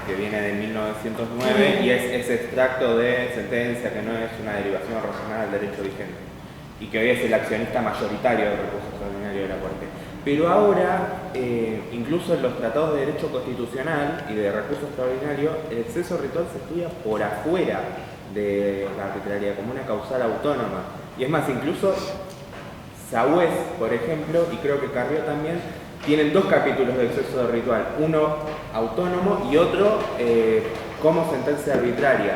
Speaker 3: que viene de 1909, y es ese extracto de sentencia que no es una derivación racional del derecho vigente, y que hoy es el accionista mayoritario del recurso extraordinario de la Corte. Pero ahora, incluso en los tratados de derecho constitucional y de recurso extraordinario, el exceso ritual se estudia por afuera de la arbitrariedad, como una causal autónoma. Y es más, incluso Sagüez, por ejemplo, y creo que Carrió también, tienen dos capítulos de exceso de ritual, uno autónomo y otro como sentencia arbitraria.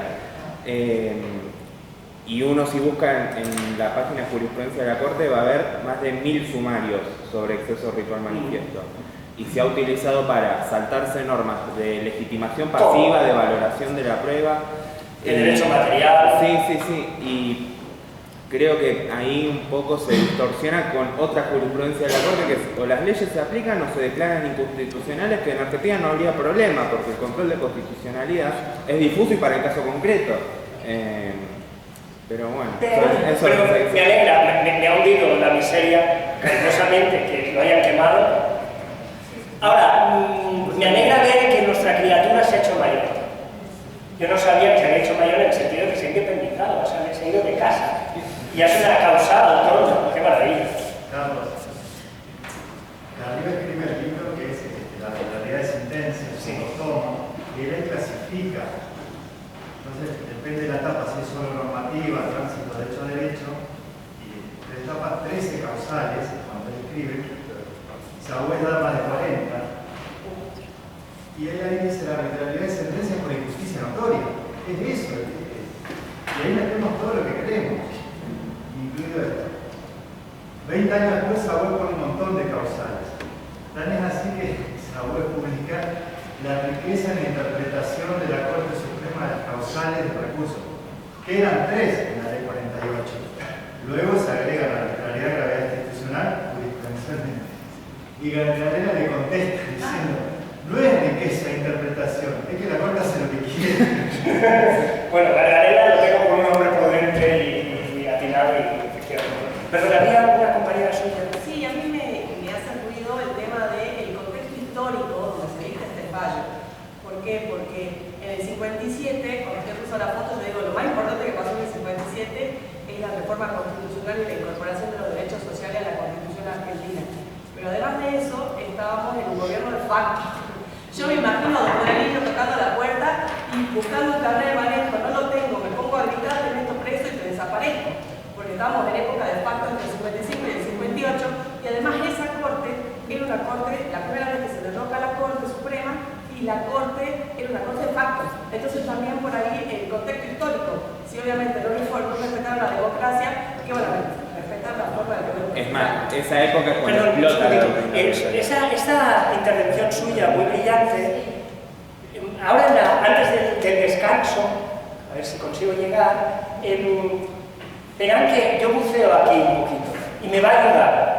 Speaker 3: Y uno, si busca en la página de jurisprudencia de la Corte, va a haber más de 1000 sumarios sobre exceso ritual manifiesto. Y se ha utilizado para saltarse normas de legitimación pasiva, de valoración de la prueba.
Speaker 1: El derecho material.
Speaker 3: Sí. Y creo que ahí un poco se distorsiona con otra jurisprudencia de la Corte, que es, o las leyes se aplican o se declaran inconstitucionales, que en Argentina no habría problema, porque el control de constitucionalidad es difuso y para el caso concreto. Pero bueno, eso
Speaker 1: me alegra, me ha hundido la miseria cariñosamente que lo hayan quemado. Ahora, me alegra ver que nuestra criatura se ha hecho mayor. Yo no sabía que se había hecho mayor en el sentido de que se ha independizado, o sea, se ha ido de casa. Y es una causal autónoma, qué maravilla.
Speaker 4: Carlos, Carrió escribe el libro que es La arbitrariedad de sentencias, lo toma, y él clasifica. Entonces, depende de la etapa, si es solo normativa, tránsito, derecho, y de etapa 13 causales, cuando él escribe, Sagüez da más de 40, y él ahí dice la arbitrariedad de sentencias por injusticia notoria. Es eso, y ahí metemos todo lo que queremos, incluido esto. 20 años después, Sagüez pone un montón de causales. Tan es así que Sagüez publica la riqueza en la interpretación de la Corte Suprema de las causales del recurso, que eran 3 en la ley 48. Luego se agrega la arbitrariedad de gravedad institucional jurisprudencialmente. Y Gargarela le contesta diciendo, no es riqueza de interpretación, es que la Corte hace lo que quiere.
Speaker 1: Bueno, Gargarela lo tengo con un hombre prudente y atinado y efectivamente. Pero había una compañera suya.
Speaker 5: Sí, a mí me hace ruido el tema del contexto histórico donde se dicta este fallo. ¿Por qué? Porque en el 57, cuando usted puso la foto, yo digo, lo más importante que pasó en el 57 es la reforma constitucional y la incorporación de los derechos sociales a la Constitución argentina. Pero además de eso, estábamos en un gobierno de facto. Yo me imagino a don niño tocando la puerta y buscando un carnet de manejo, no lo tengo, me pongo a gritar, te meto preso y te desaparezco. Porque estábamos en época de facto entre el 55 y el 58, y además esa corte era una corte, la primera vez que se derroca la Corte Suprema, y la corte era una corte de facto. Entonces también por ahí el contexto histórico, si obviamente no respetaron la democracia, que bueno, respetar la forma de
Speaker 3: Es más, esa época es cuando
Speaker 1: Perdón,
Speaker 3: explota la
Speaker 1: un
Speaker 3: doctrina.
Speaker 1: segundito. Esta intervención suya, muy brillante, ahora antes del descanso, a ver si consigo llegar, verán que yo buceo aquí un poquito y me va a ayudar.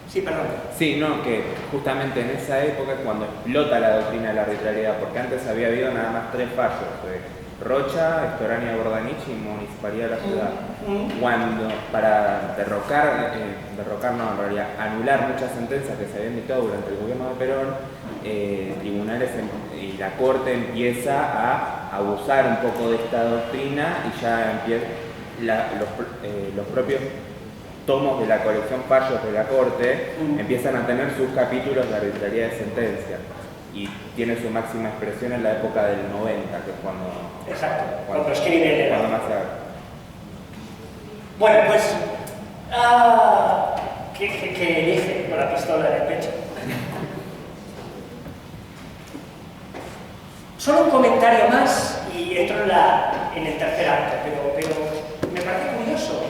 Speaker 1: Sí, perdón.
Speaker 3: Sí, no, que justamente en esa época es cuando explota la doctrina de la arbitrariedad, porque antes había habido nada más 3 fallos, Rocha, Estorania Bordanich y Municipalidad de la Ciudad. Cuando, para en realidad, anular muchas sentencias que se habían dictado durante el gobierno de Perón, tribunales y la Corte empieza a abusar un poco de esta doctrina y ya empieza los propios tomos de la colección Fallos de la Corte empiezan a tener sus capítulos de arbitrariedad de sentencia y tiene su máxima expresión en la época del 90, que es cuando...
Speaker 1: Exacto, cuando escribe
Speaker 3: cuando más se habla.
Speaker 1: Bueno, pues... que elige con la pistola en el pecho. Solo un comentario más y entro en el tercer acto, pero me parece curioso.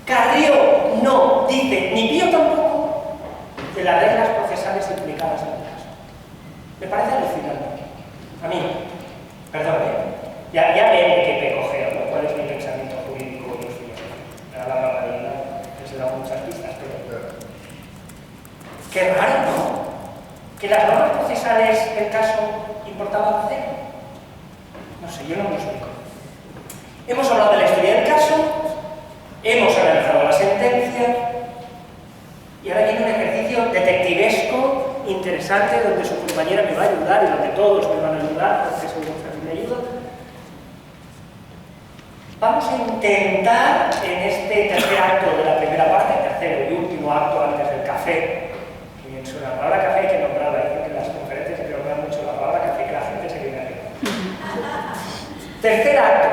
Speaker 1: Carrió no dice, ni Pío tampoco, de las reglas procesales implicadas en el caso. Me parece alucinante. A mí, perdón, ya ven de qué pecogeo, ¿no? ¿Cuál es mi pensamiento jurídico y filosófico? Me da la barbaridad, les he dado muchas pistas, pero... Qué raro, ¿no? Que las normas procesales del caso importaban cero. No sé, yo no me lo explico. Hemos hablado de la historia del caso, hemos analizado la sentencia y ahora viene un ejercicio detectivesco interesante donde su compañera me va a ayudar y donde todos me van a ayudar porque seguro que me ayuda. Vamos a intentar en este tercer acto de la primera parte, tercero y último acto antes del café, que bien suena la palabra café hay que nombrarla, dicen que en las conferencias hay que nombrar mucho la palabra café que la gente se viene arriba. Tercer acto.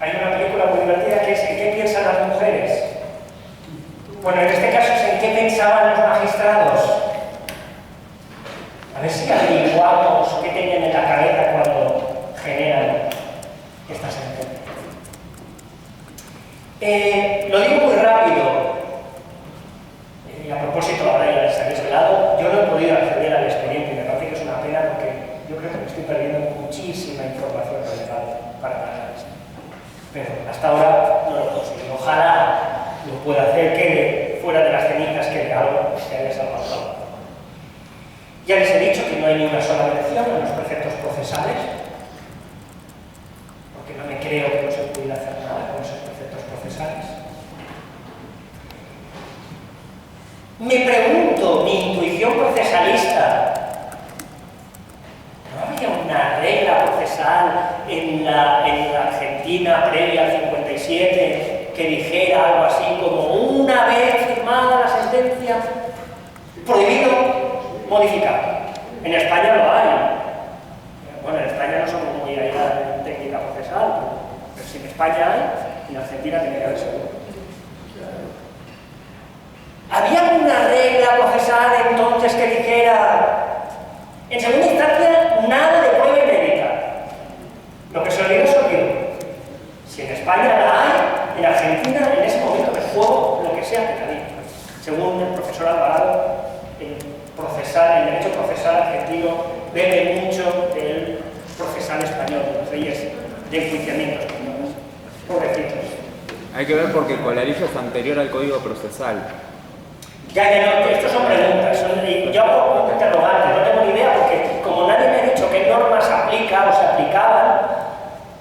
Speaker 1: Hay una película muy divertida que es ¿en qué piensan las mujeres? Bueno, en este caso es en qué pensaban los magistrados. A ver si averiguamos qué tenían en la cabeza cuando generan esta sentencia. Lo digo muy rápido. Y a propósito, ahora ya les habéis velado, yo no he podido acceder al expediente y me parece que es una pena porque yo creo que me estoy perdiendo muchísima información relevante para analizar. Pero hasta ahora no lo consigo. Ojalá lo pueda hacer, quede fuera de las cenizas, quede algo que haya salvado. Ya les he dicho que no hay ni una sola mención en los preceptos procesales, porque no me creo que no se pudiera hacer nada con esos preceptos procesales. Me pregunto, mi intuición procesalista, ¿no había una regla procesal en la Argentina previa al 57 que dijera algo así como una vez firmada la sentencia, prohibido modificar? En España lo hay. Bueno, en España no somos muy allá en técnica procesal, pero si en España hay, en Argentina tiene que haber seguro. ¿Había alguna regla procesal entonces que dijera, en segunda instancia, nada de prueba inédita? Lo que se olvidó se olvidó. Si en España la hay, en Argentina, en ese momento me juego lo que sea que te diga. Según el profesor Alvarado, el derecho procesal argentino bebe mucho del procesal español, de las leyes de enjuiciamiento españolas. Pobrecitos.
Speaker 3: Hay que ver porque Colarillo es anterior al Código Procesal.
Speaker 1: Ya, no, estos son preguntas. Yo hago un interrogante, no tengo ni idea porque como nadie me ha dicho qué normas aplica o se aplicaban,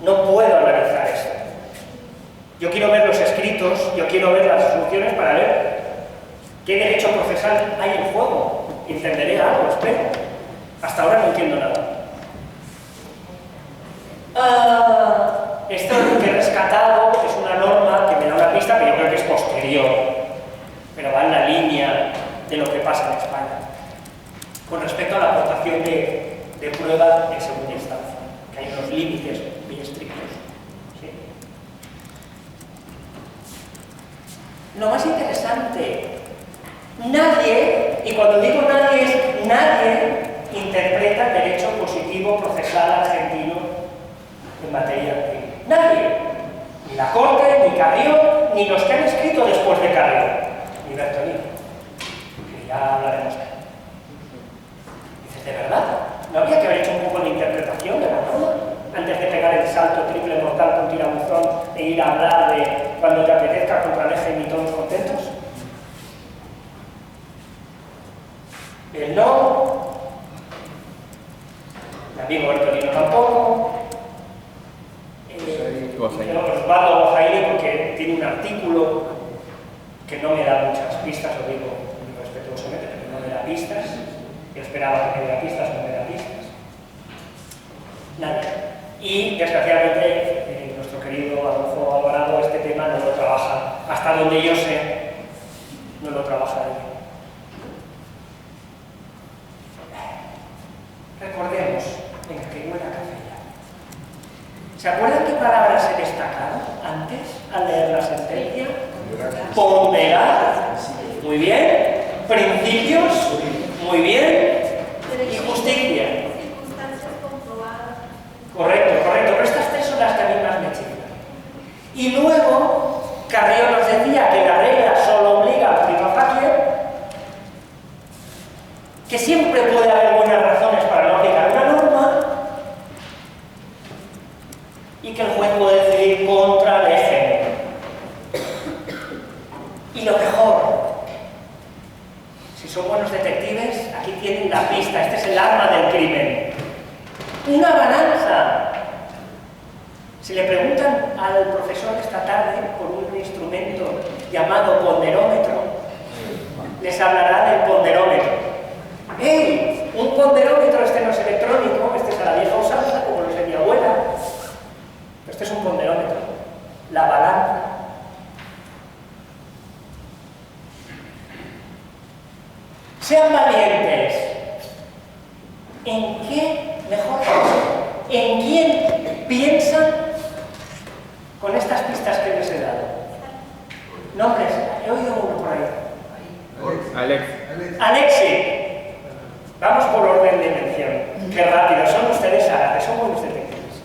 Speaker 1: no puedo analizar esto. Yo quiero ver los escritos, yo quiero ver las soluciones para ver qué derecho procesal hay en juego. Entenderé algo, espero. Hasta ahora no entiendo nada. Esto que he rescatado es una norma que me da una pista, pero yo creo que es posterior, pero va en la línea de lo que pasa en España. Con respecto a la aportación de prueba en segunda instancia, que hay unos límites muy estrictos. ¿Sí? Lo más interesante, nadie, y cuando digo nadie es nadie, interpreta el derecho positivo procesal argentino en materia civil. Nadie, ni la Corte, ni Carrió, ni los que han escrito después de Carrió, ni Bertolini, que ya hablaremos de él. Dices, ¿de verdad? ¿No había que haber hecho un poco de interpretación de la norma antes de pegar el salto triple mortal con tirabuzón e ir a hablar de cuando te apetezca contra el eje y todos contentos? El no, el amigo Bertolino tampoco, Osvaldo Bojaini, porque tiene un artículo que no me da muchas pistas, lo digo respetuosamente, pero no me da pistas. Yo esperaba que me diera pistas, no me da pistas. Nada. Y desgraciadamente nuestro querido Adolfo Alvarado este tema no lo trabaja, hasta donde yo sé, no lo trabaja él. Recordemos, venga, que huele a café ya. ¿Se acuerdan qué palabras he destacado antes al leer la sentencia? Ponderar, muy bien. Principios, muy bien. Y justicia.
Speaker 2: Circunstancias comprobadas.
Speaker 1: Correcto, correcto. Pero estas tres son las que a mí más me chiflan. Y luego, Carrió nos decía que la regla solo obliga al prima facie, que siempre puede haber buenas razones para no aplicar una norma y que el juez puede decidir contra el eje. Y lo mejor, si son buenos detectives, aquí tienen la pista, este es el arma del crimen. Una balanza. Si le preguntan al profesor esta tarde por un instrumento llamado ponderómetro, les hablará del ponderómetro. ¡Ey! Un ponderómetro, este no es electrónico, este es a la vieja usanza, como lo sé mi abuela. Este es un ponderómetro. La balanza. Sean valientes. ¿En qué mejor? ¿En quién piensan con estas pistas que les he dado? Nombres, he oído uno por ahí. Alexi. Vamos por orden de mención. Qué rápido, son ustedes árabes, son buenos detectives.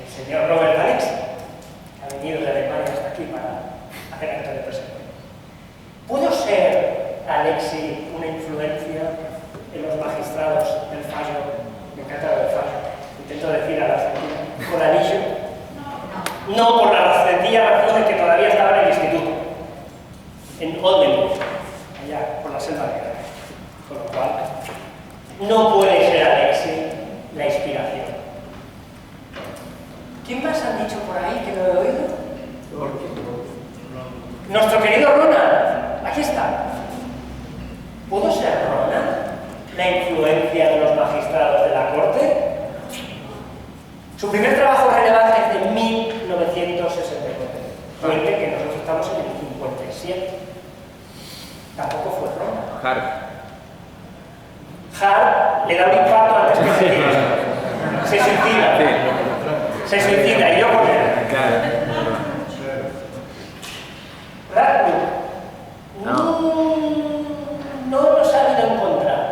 Speaker 1: El señor Robert Alexi, que ha venido de Alemania hasta aquí para hacer acto de presencia. ¿Pudo ser Alexi una influencia en los magistrados del fallo? Me encanta lo del fallo. Intento decir a la Argentina. ¿Por anillo? No, por la sencilla razón de que todavía estaba en el instituto. En Oldenburg. Allá, por la selva negra. Con lo cual, no puede ser Alexi la inspiración. ¿Quién más han dicho por ahí que no he oído? Nuestro querido Ronald. Aquí está. ¿Pudo ser Ronald la influencia de los magistrados de la Corte? Su primer trabajo relevante es de 1969. Cuente que nosotros estamos en el 57. Tampoco fue Ronald. Hart le da un impacto antes que se tire. Se suicida. Se suicida y yo con él. Radcliffe no lo he sabido encontrar.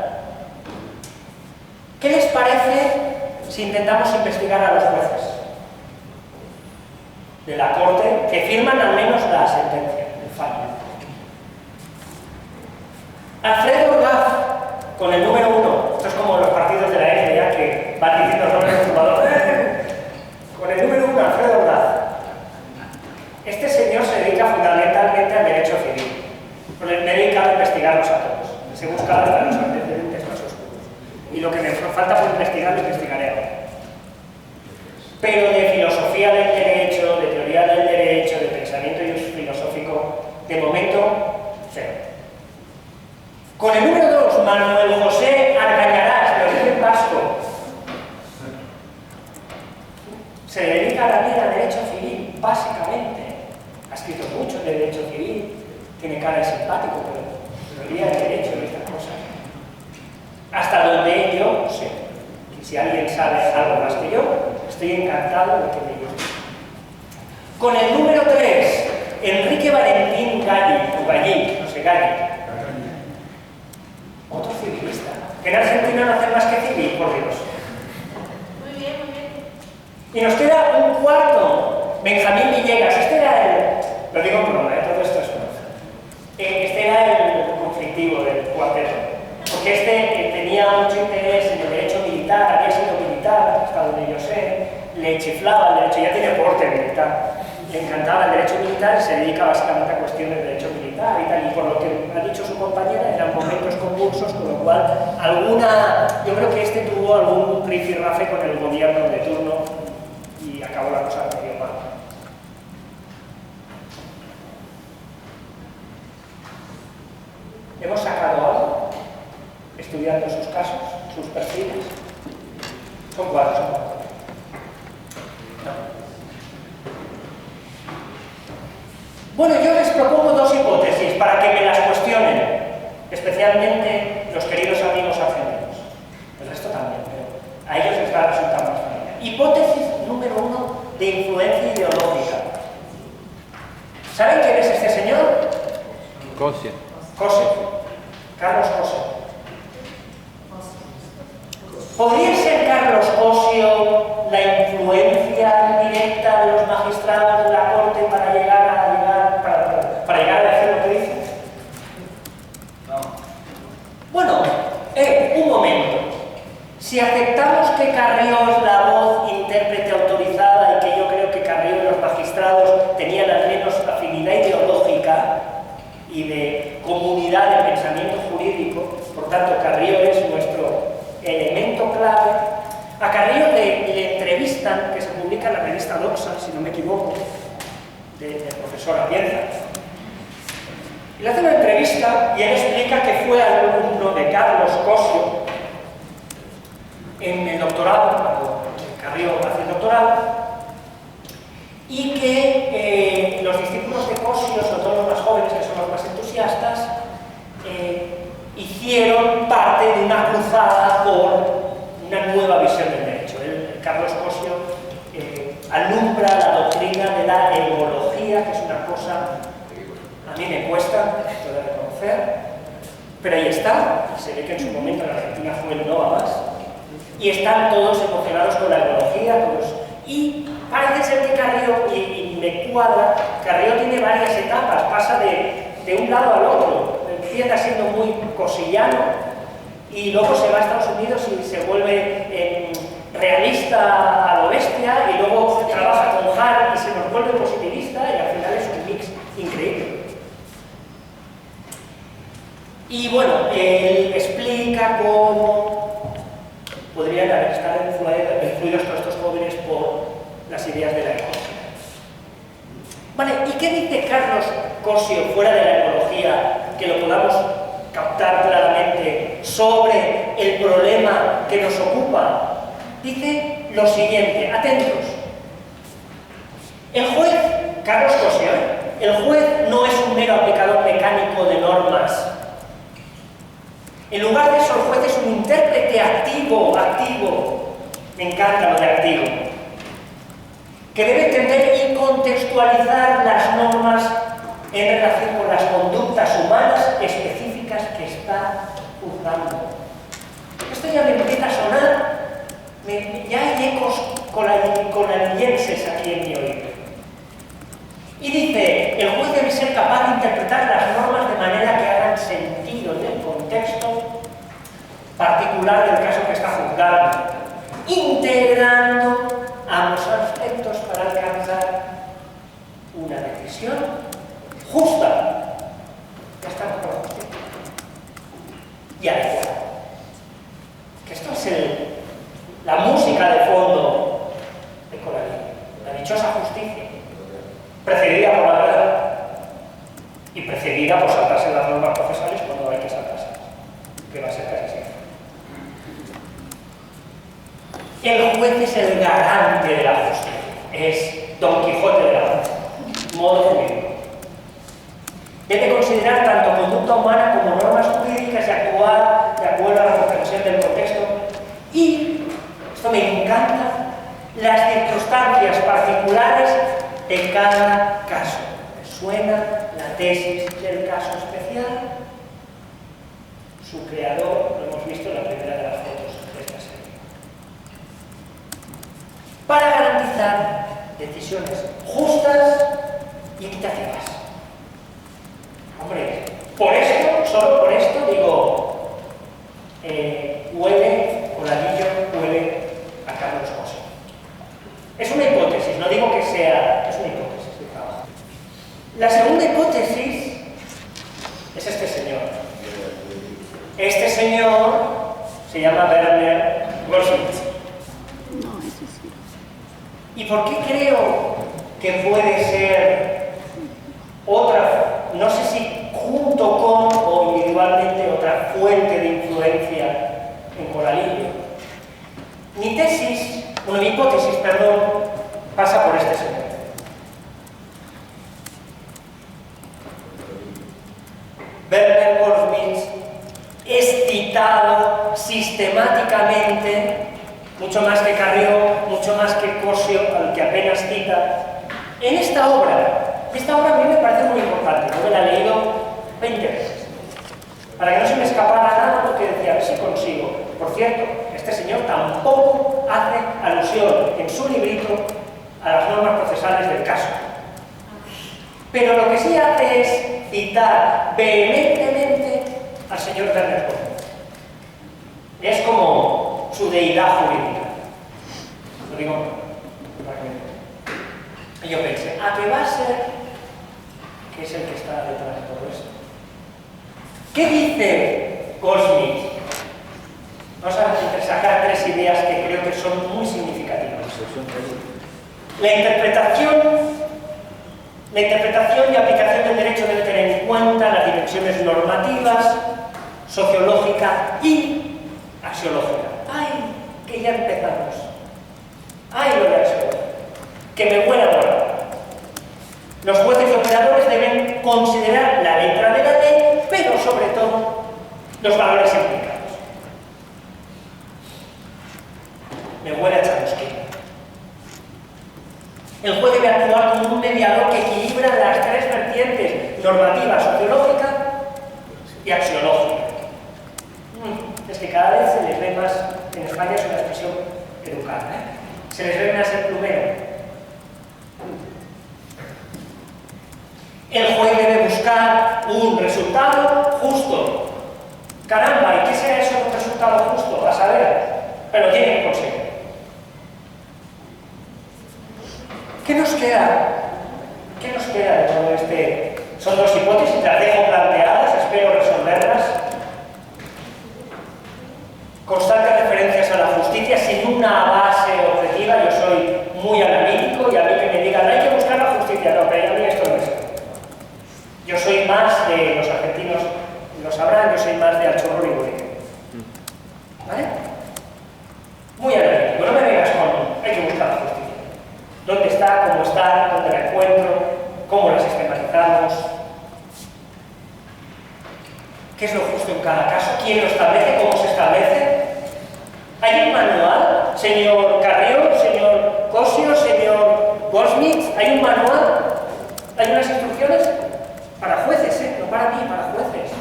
Speaker 1: ¿Qué les parece si intentamos investigar a los jueces de la Corte que firman al menos la sentencia, el fallo? Alfredo Orgaz, con el número 1, esto es como los partidos de la NBA que van diciendo los nombres del jugador. Con el número 1, Alfredo Orgaz. Este señor se dedica fundamentalmente al derecho civil. Me he dedicado a investigarlos a todos. Les he buscado hasta los antecedentes más oscuros. Y lo que me falta por investigar, lo investigaré ahora. Pero de filosofía del derecho, de teoría del derecho, de pensamiento filosófico, de momento, cero. Con el número 2, Manuel José Argañarás, de origen vasco. Se dedica también al derecho civil, básicamente. Ha escrito mucho de derecho civil, tiene cara de simpático, pero teoría del derecho y estas cosas. Hasta donde yo sé. Y si alguien sabe algo más que yo, estoy encantado de que me diga. Con el número 3, Enrique Valentín Galli, o Gallí, no sé, Galli. Que en Argentina no hacen más que civil, por Dios.
Speaker 2: Muy bien, muy bien.
Speaker 1: Y nos queda un cuarto, Benjamín Villegas. Este era el, lo digo en broma, todo esto es broma. Este era el conflictivo del cuarteto, porque este tenía mucho interés en el derecho militar, había sido militar, hasta donde yo sé, le chiflaba el derecho, ya tiene porte militar, le encantaba el derecho militar y se dedica básicamente a cuestiones de derecho militar y tal, y por lo que ha dicho su compañera, eran momentos convulsos, con lo cual yo creo que este tuvo algún rifirrafe con el gobierno de turno y acabó la cosa medio mal. ¿Hemos sacado algo estudiando sus casos, sus perfiles? Son cuatro. No. Bueno, yo les propongo dos hipótesis para que me las cuestionen, especialmente los queridos amigos argentinos. El resto también, pero a ellos les va a resultar más familiar. Hipótesis número 1 de influencia ideológica. ¿Saben quién es este señor?
Speaker 3: Cosio.
Speaker 1: Cosio. Carlos Cosio. ¿Podría ser Carlos Cosio la influencia directa de los magistrados de la Corte para llegar a decir lo que dice? No. Bueno, un momento. Si aceptamos que Carrió es la voz intérprete autorizada y que yo creo que Carrió y los magistrados tenían al menos afinidad ideológica y de comunidad de pensamiento jurídico, por tanto Carrió es nuestro elemento clave. A Carrió le entrevistan, que se publica en la revista Doxa, si no me equivoco, del profesor Atienza. Y le hace una entrevista y él explica que fue alumno de Carlos Cosio en el doctorado, cuando Carrió hace el doctorado, y que los discípulos de Cosio, sobre todo los más jóvenes, que son los más entusiastas, hicieron parte de una cruzada por una nueva visión del derecho. Carlos Cosio alumbra la doctrina de la ergología, que es una cosa a mí me cuesta, esto de reconocer, pero ahí está, se ve que en su momento en Argentina fue el no a más, y están todos emocionados con la ergología, y parece ser que Carrió, y me cuadra, Carrió tiene varias etapas, pasa de un lado al otro, empieza siendo muy cosillano, y luego se va a Estados Unidos y se vuelve realista a lo bestia, y luego trabaja con Hart y se nos vuelve positivista, y al final es un mix increíble. Y bueno, él explica cómo podrían estar influidos todos estos jóvenes por las ideas de la ecología. Vale, ¿y qué dice Carlos Cosio fuera de la ecología que lo podamos captar claramente sobre el problema que nos ocupa? Dice lo siguiente, atentos. El juez, Carlos Cosio, el juez no es un mero aplicador mecánico de normas. En lugar de eso, el juez es un intérprete activo, me encanta lo de activo, que debe entender y contextualizar las normas en relación con las conductas humanas específicas que está juzgando. Esto ya me empieza a sonar, ya hay ecos colanillenses aquí en mi oído. Y dice, el juez debe ser capaz de interpretar las normas de manera que hagan sentido en el contexto particular del caso que está juzgando, integrando ambos aspectos para alcanzar una decisión justa. Ya está con la justicia. Y adecuada. Que esto es la música de fondo de Colalí, la dichosa justicia, precedida por la verdad y precedida por saltarse las normas procesales cuando hay que saltarse, que va a ser casi siempre. El juez es el garante de la justicia, es Don Quijote de la Mancha, modo jurídico. Debe considerar tanto conducta humana como normas jurídicas y actuar de acuerdo a la comprensión del contexto y, esto me encanta, las circunstancias particulares de cada caso. ¿Me suena la tesis del caso especial? Su creador, lo hemos hemos visto en la primera de las fotos de esta serie. Para garantizar decisiones justas y equitativas. Hombre, por esto, solo por esto, digo, huele, Coladillo huele a Carlos Cosi. Es una hipótesis, no digo que sea, es una hipótesis de trabajo. La segunda hipótesis es este señor. Este señor se llama Werner Goldsmith. ¿Y por qué creo que puede ser otra, no sé si junto con o individualmente, otra fuente de influencia en Coladillo? Mi tesis, bueno, mi hipótesis, perdón, pasa por este señor. Werner Goldsmith es citado sistemáticamente, mucho más que Carrió, mucho más que Cosio, al que apenas cita, en esta obra. Esta obra a mí me parece muy importante, yo me la he leído 20 veces, para que no se me escapara nada de lo que decía, a ver si consigo. Por cierto, este señor tampoco hace alusión en su librito a las normas procesales del caso. Pero lo que sí hace es citar vehementemente al señor Werner Goldsmith. Es como su deidad jurídica. Lo digo para que me... Y yo pensé, ¿a qué va a ser que es el que está detrás de todo esto? ¿Qué dice Goldsmith? Vamos a sacar tres ideas que creo que son muy significativas. La interpretación y aplicación del derecho debe tener en cuenta las dimensiones normativas, sociológica y axiológica. ¡Ay, que ya empezamos! ¡Ay, lo de axiológica! ¡Que me huele ahora! Los jueces y operadores deben considerar la letra de la ley, pero sobre todo los valores implicados. Me huele a chamusquina. El juez debe actuar como un mediador que equilibra las tres vertientes: normativa, sociológica y axiológica. Es que cada vez se les ve más, en España es una expresión educada, se les ve más el plumero. El juez debe buscar un resultado justo. Caramba, ¿y qué será eso un resultado justo? A saber, pero tiene que conseguir. ¿Qué nos queda? ¿Qué nos queda de todo este? Son dos hipótesis, las dejo planteadas, espero resolverlas. Constantes referencias a la justicia sin una base objetiva. Yo soy muy analítico y a mí que me digan hay que buscar la justicia, no, pero a mí esto no es. Yo soy más de, los argentinos lo sabrán, yo soy más de Alchorro y Borique. ¿Vale? Muy analítico, no me vengas con hay que buscar la justicia. ¿Dónde está? ¿Cómo está? ¿Dónde la encuentro? ¿Cómo la sistematizamos? ¿Qué es lo justo en cada caso? ¿Quién lo establece? ¿Cómo se establece? ¿Hay un manual, señor Carrió, señor Cosio, señor Goldsmith? ¿Hay un manual? ¿Hay unas instrucciones? Para jueces, no para mí, para jueces.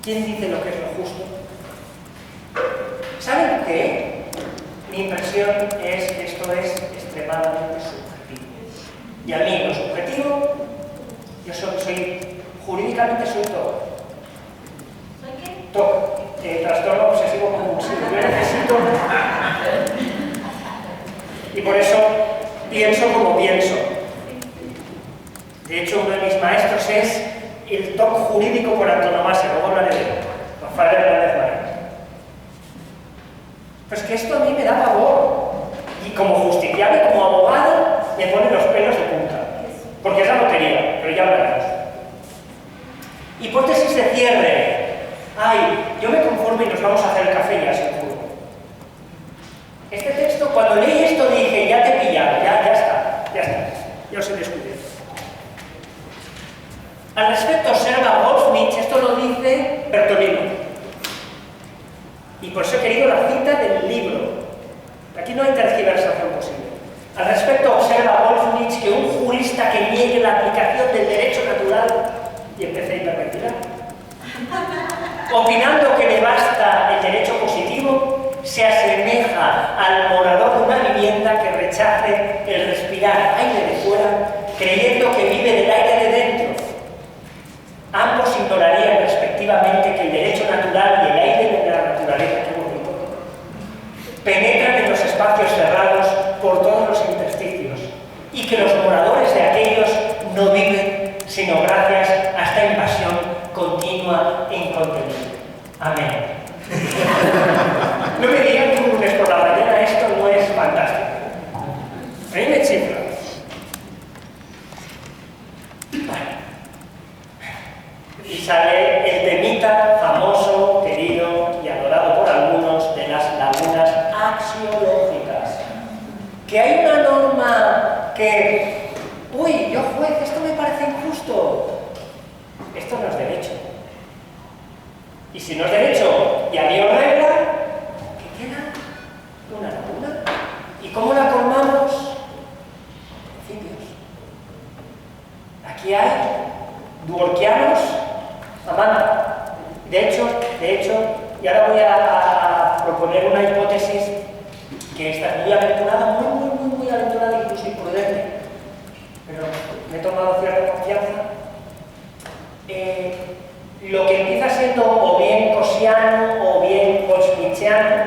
Speaker 1: ¿Quién dice lo que es lo justo? ¿Saben qué? Mi impresión es que esto es extremadamente subjetivo. Y a mí lo subjetivo, yo soy jurídicamente soy todo.
Speaker 2: ¿Soy qué?
Speaker 1: Todo. Trastorno obsesivo compulsivo. Yo necesito... Y por eso pienso como pienso. De hecho, uno de mis maestros es el TOC jurídico por antonomasia, luego hablaré de él, Rafael Hernández Marín. Pues que esto a mí me da pavor. Y como justiciable, como abogado, me pone los pelos de punta. Porque es la lotería, pero ya hablaremos. Hipótesis de cierre. Ay, yo me conformo y nos vamos a hacer el café ya, seguro. Este texto, cuando leí esto dije, ya te he pillado, ya está, ya os he descubierto. Al respecto, observa Goldsmith, esto lo dice Bertolino. Y por eso he querido la cita del libro. Aquí no hay tergiversación posible. Al respecto, observa Goldsmith que un jurista que niegue la aplicación del derecho natural, y empecé a hiperventilar, opinando que le basta el derecho positivo, se asemeja al morador de una vivienda que rechace el respirar aire de fuera, creyendo que vive del aire de dentro. Ambos ignorarían respectivamente que el derecho natural y el aire de la naturaleza, que bonito, penetran en los espacios cerrados por todos los intersticios y que los moradores de aquellos no viven sino gracias a esta invasión continua e incontenible. Amén. No me digan que un lunes por la mañana esto no es fantástico. A mí me chifla. Y sale el temita famoso, querido y adorado por algunos de las lagunas axiológicas. Que hay una norma que, uy, yo juez, esto me parece injusto. Esto no es derecho. Y si no es derecho y había regla, ¿qué queda? Una laguna. ¿Y cómo la colmamos? Principios. Aquí hay duorquianos Amanda. De hecho, y ahora voy a proponer una hipótesis que está muy aventurada, muy aventurada, incluso imprudente, pero me he tomado cierta confianza. Lo que empieza siendo o bien cosiano o bien goldsmithiano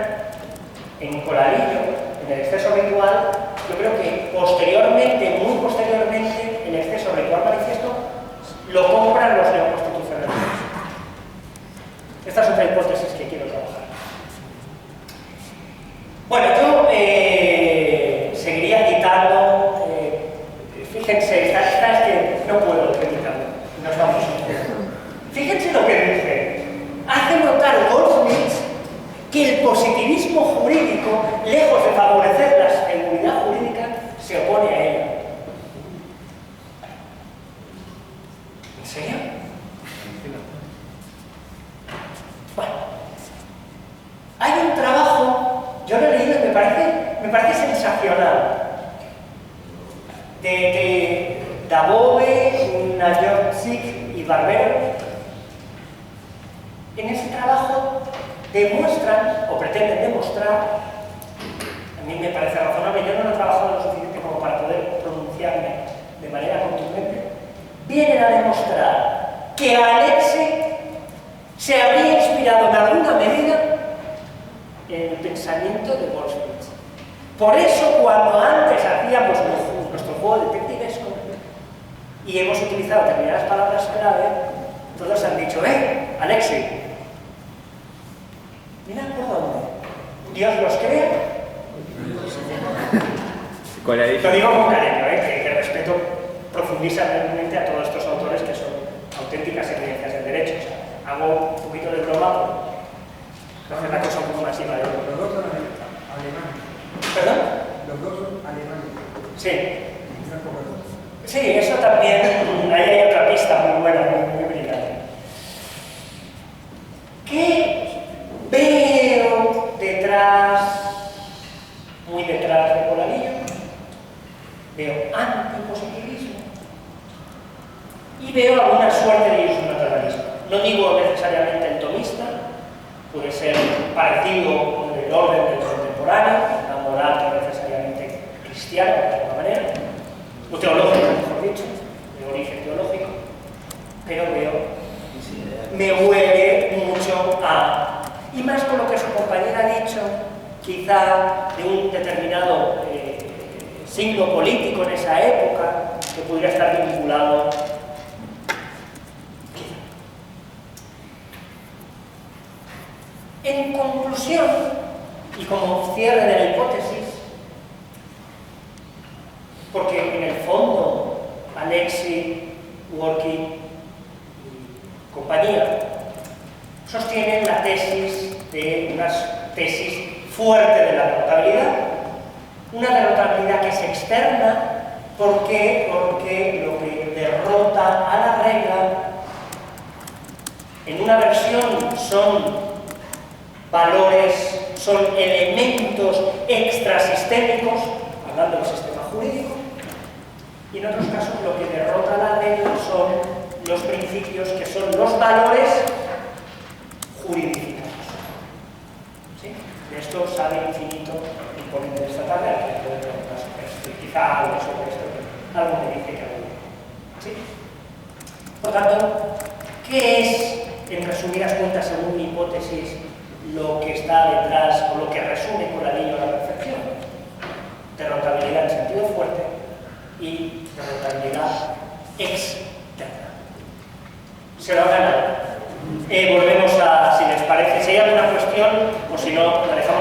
Speaker 1: en Coralillo, en el exceso ritual, yo creo que posteriormente, muy posteriormente, el exceso ritual manifiesto lo compran los neoconstitucionalistas. Esta es otra hipótesis que quiero trabajar. Bueno, yo seguiría citando, fíjense, esta es que no puedo criticarlo, nos vamos. Fíjense lo que dice. Hace notar Goldsmith que el positivismo jurídico, lejos de favorecer la seguridad jurídica, se opone a ella. ¿En serio? Bueno, hay un trabajo, yo lo he leído y me parece sensacional, de Dabove, Najorczyk y Barbero. En ese trabajo demuestran, o pretenden demostrar, a mí me parece razonable, yo no lo he trabajado lo suficiente como para poder pronunciarme de manera contundente, vienen a demostrar que Alexei se habría inspirado en alguna medida en el pensamiento de Goldsmith. Por eso, cuando antes hacíamos nuestro juego detectivesco y hemos utilizado determinadas palabras clave, todos han dicho, Alexei, mira por dónde. Dios los crea. Lo digo con cariño, que respeto profundísimamente a todos estos autores que son auténticas evidencias del derecho. O sea, hago un poquito de broma por hacer la cosa un poco más invasiva.
Speaker 6: Los dos son alemanes.
Speaker 1: ¿Perdón?
Speaker 6: Los dos son alemanes.
Speaker 1: Sí. Sí, eso también, ahí hay otra pista muy buena, muy brillante. ¿Qué veo muy detrás de Coralillo? Veo antipositivismo y veo alguna suerte de iusnaturalismo. No digo necesariamente el tomista, puede ser parecido con el orden del contemporáneo, una moral no necesariamente cristiana, de alguna manera, o teológico, mejor dicho, de origen teológico, pero me huele mucho a, y más con lo que su compañera ha dicho, quizá de un determinado signo político en esa época que pudiera estar vinculado. En conclusión, y como cierre de la hipótesis, porque en el fondo Alexei, Dworkin y compañía sostienen la tesis de unas tesis fuertes de la derrotabilidad, una derrotabilidad que es externa porque lo que derrota a la regla en una versión son valores, son elementos extrasistémicos, hablando del sistema jurídico, y en otros casos lo que derrota la regla son los principios que son los valores juridificados. ¿Sí? De esto sabe infinito el ponente de esta tarde, quizá algo sobre esto, algo me dice que algo. ¿Sí? Por tanto, ¿qué es, en resumidas cuentas, según mi hipótesis, lo que está detrás o lo que resume Corralillo a la perfección? Derrotabilidad en sentido fuerte y derrotabilidad externa. Se lo hagan ahora. Volvemos a, si les parece, si hay alguna cuestión o si no, la dejamos.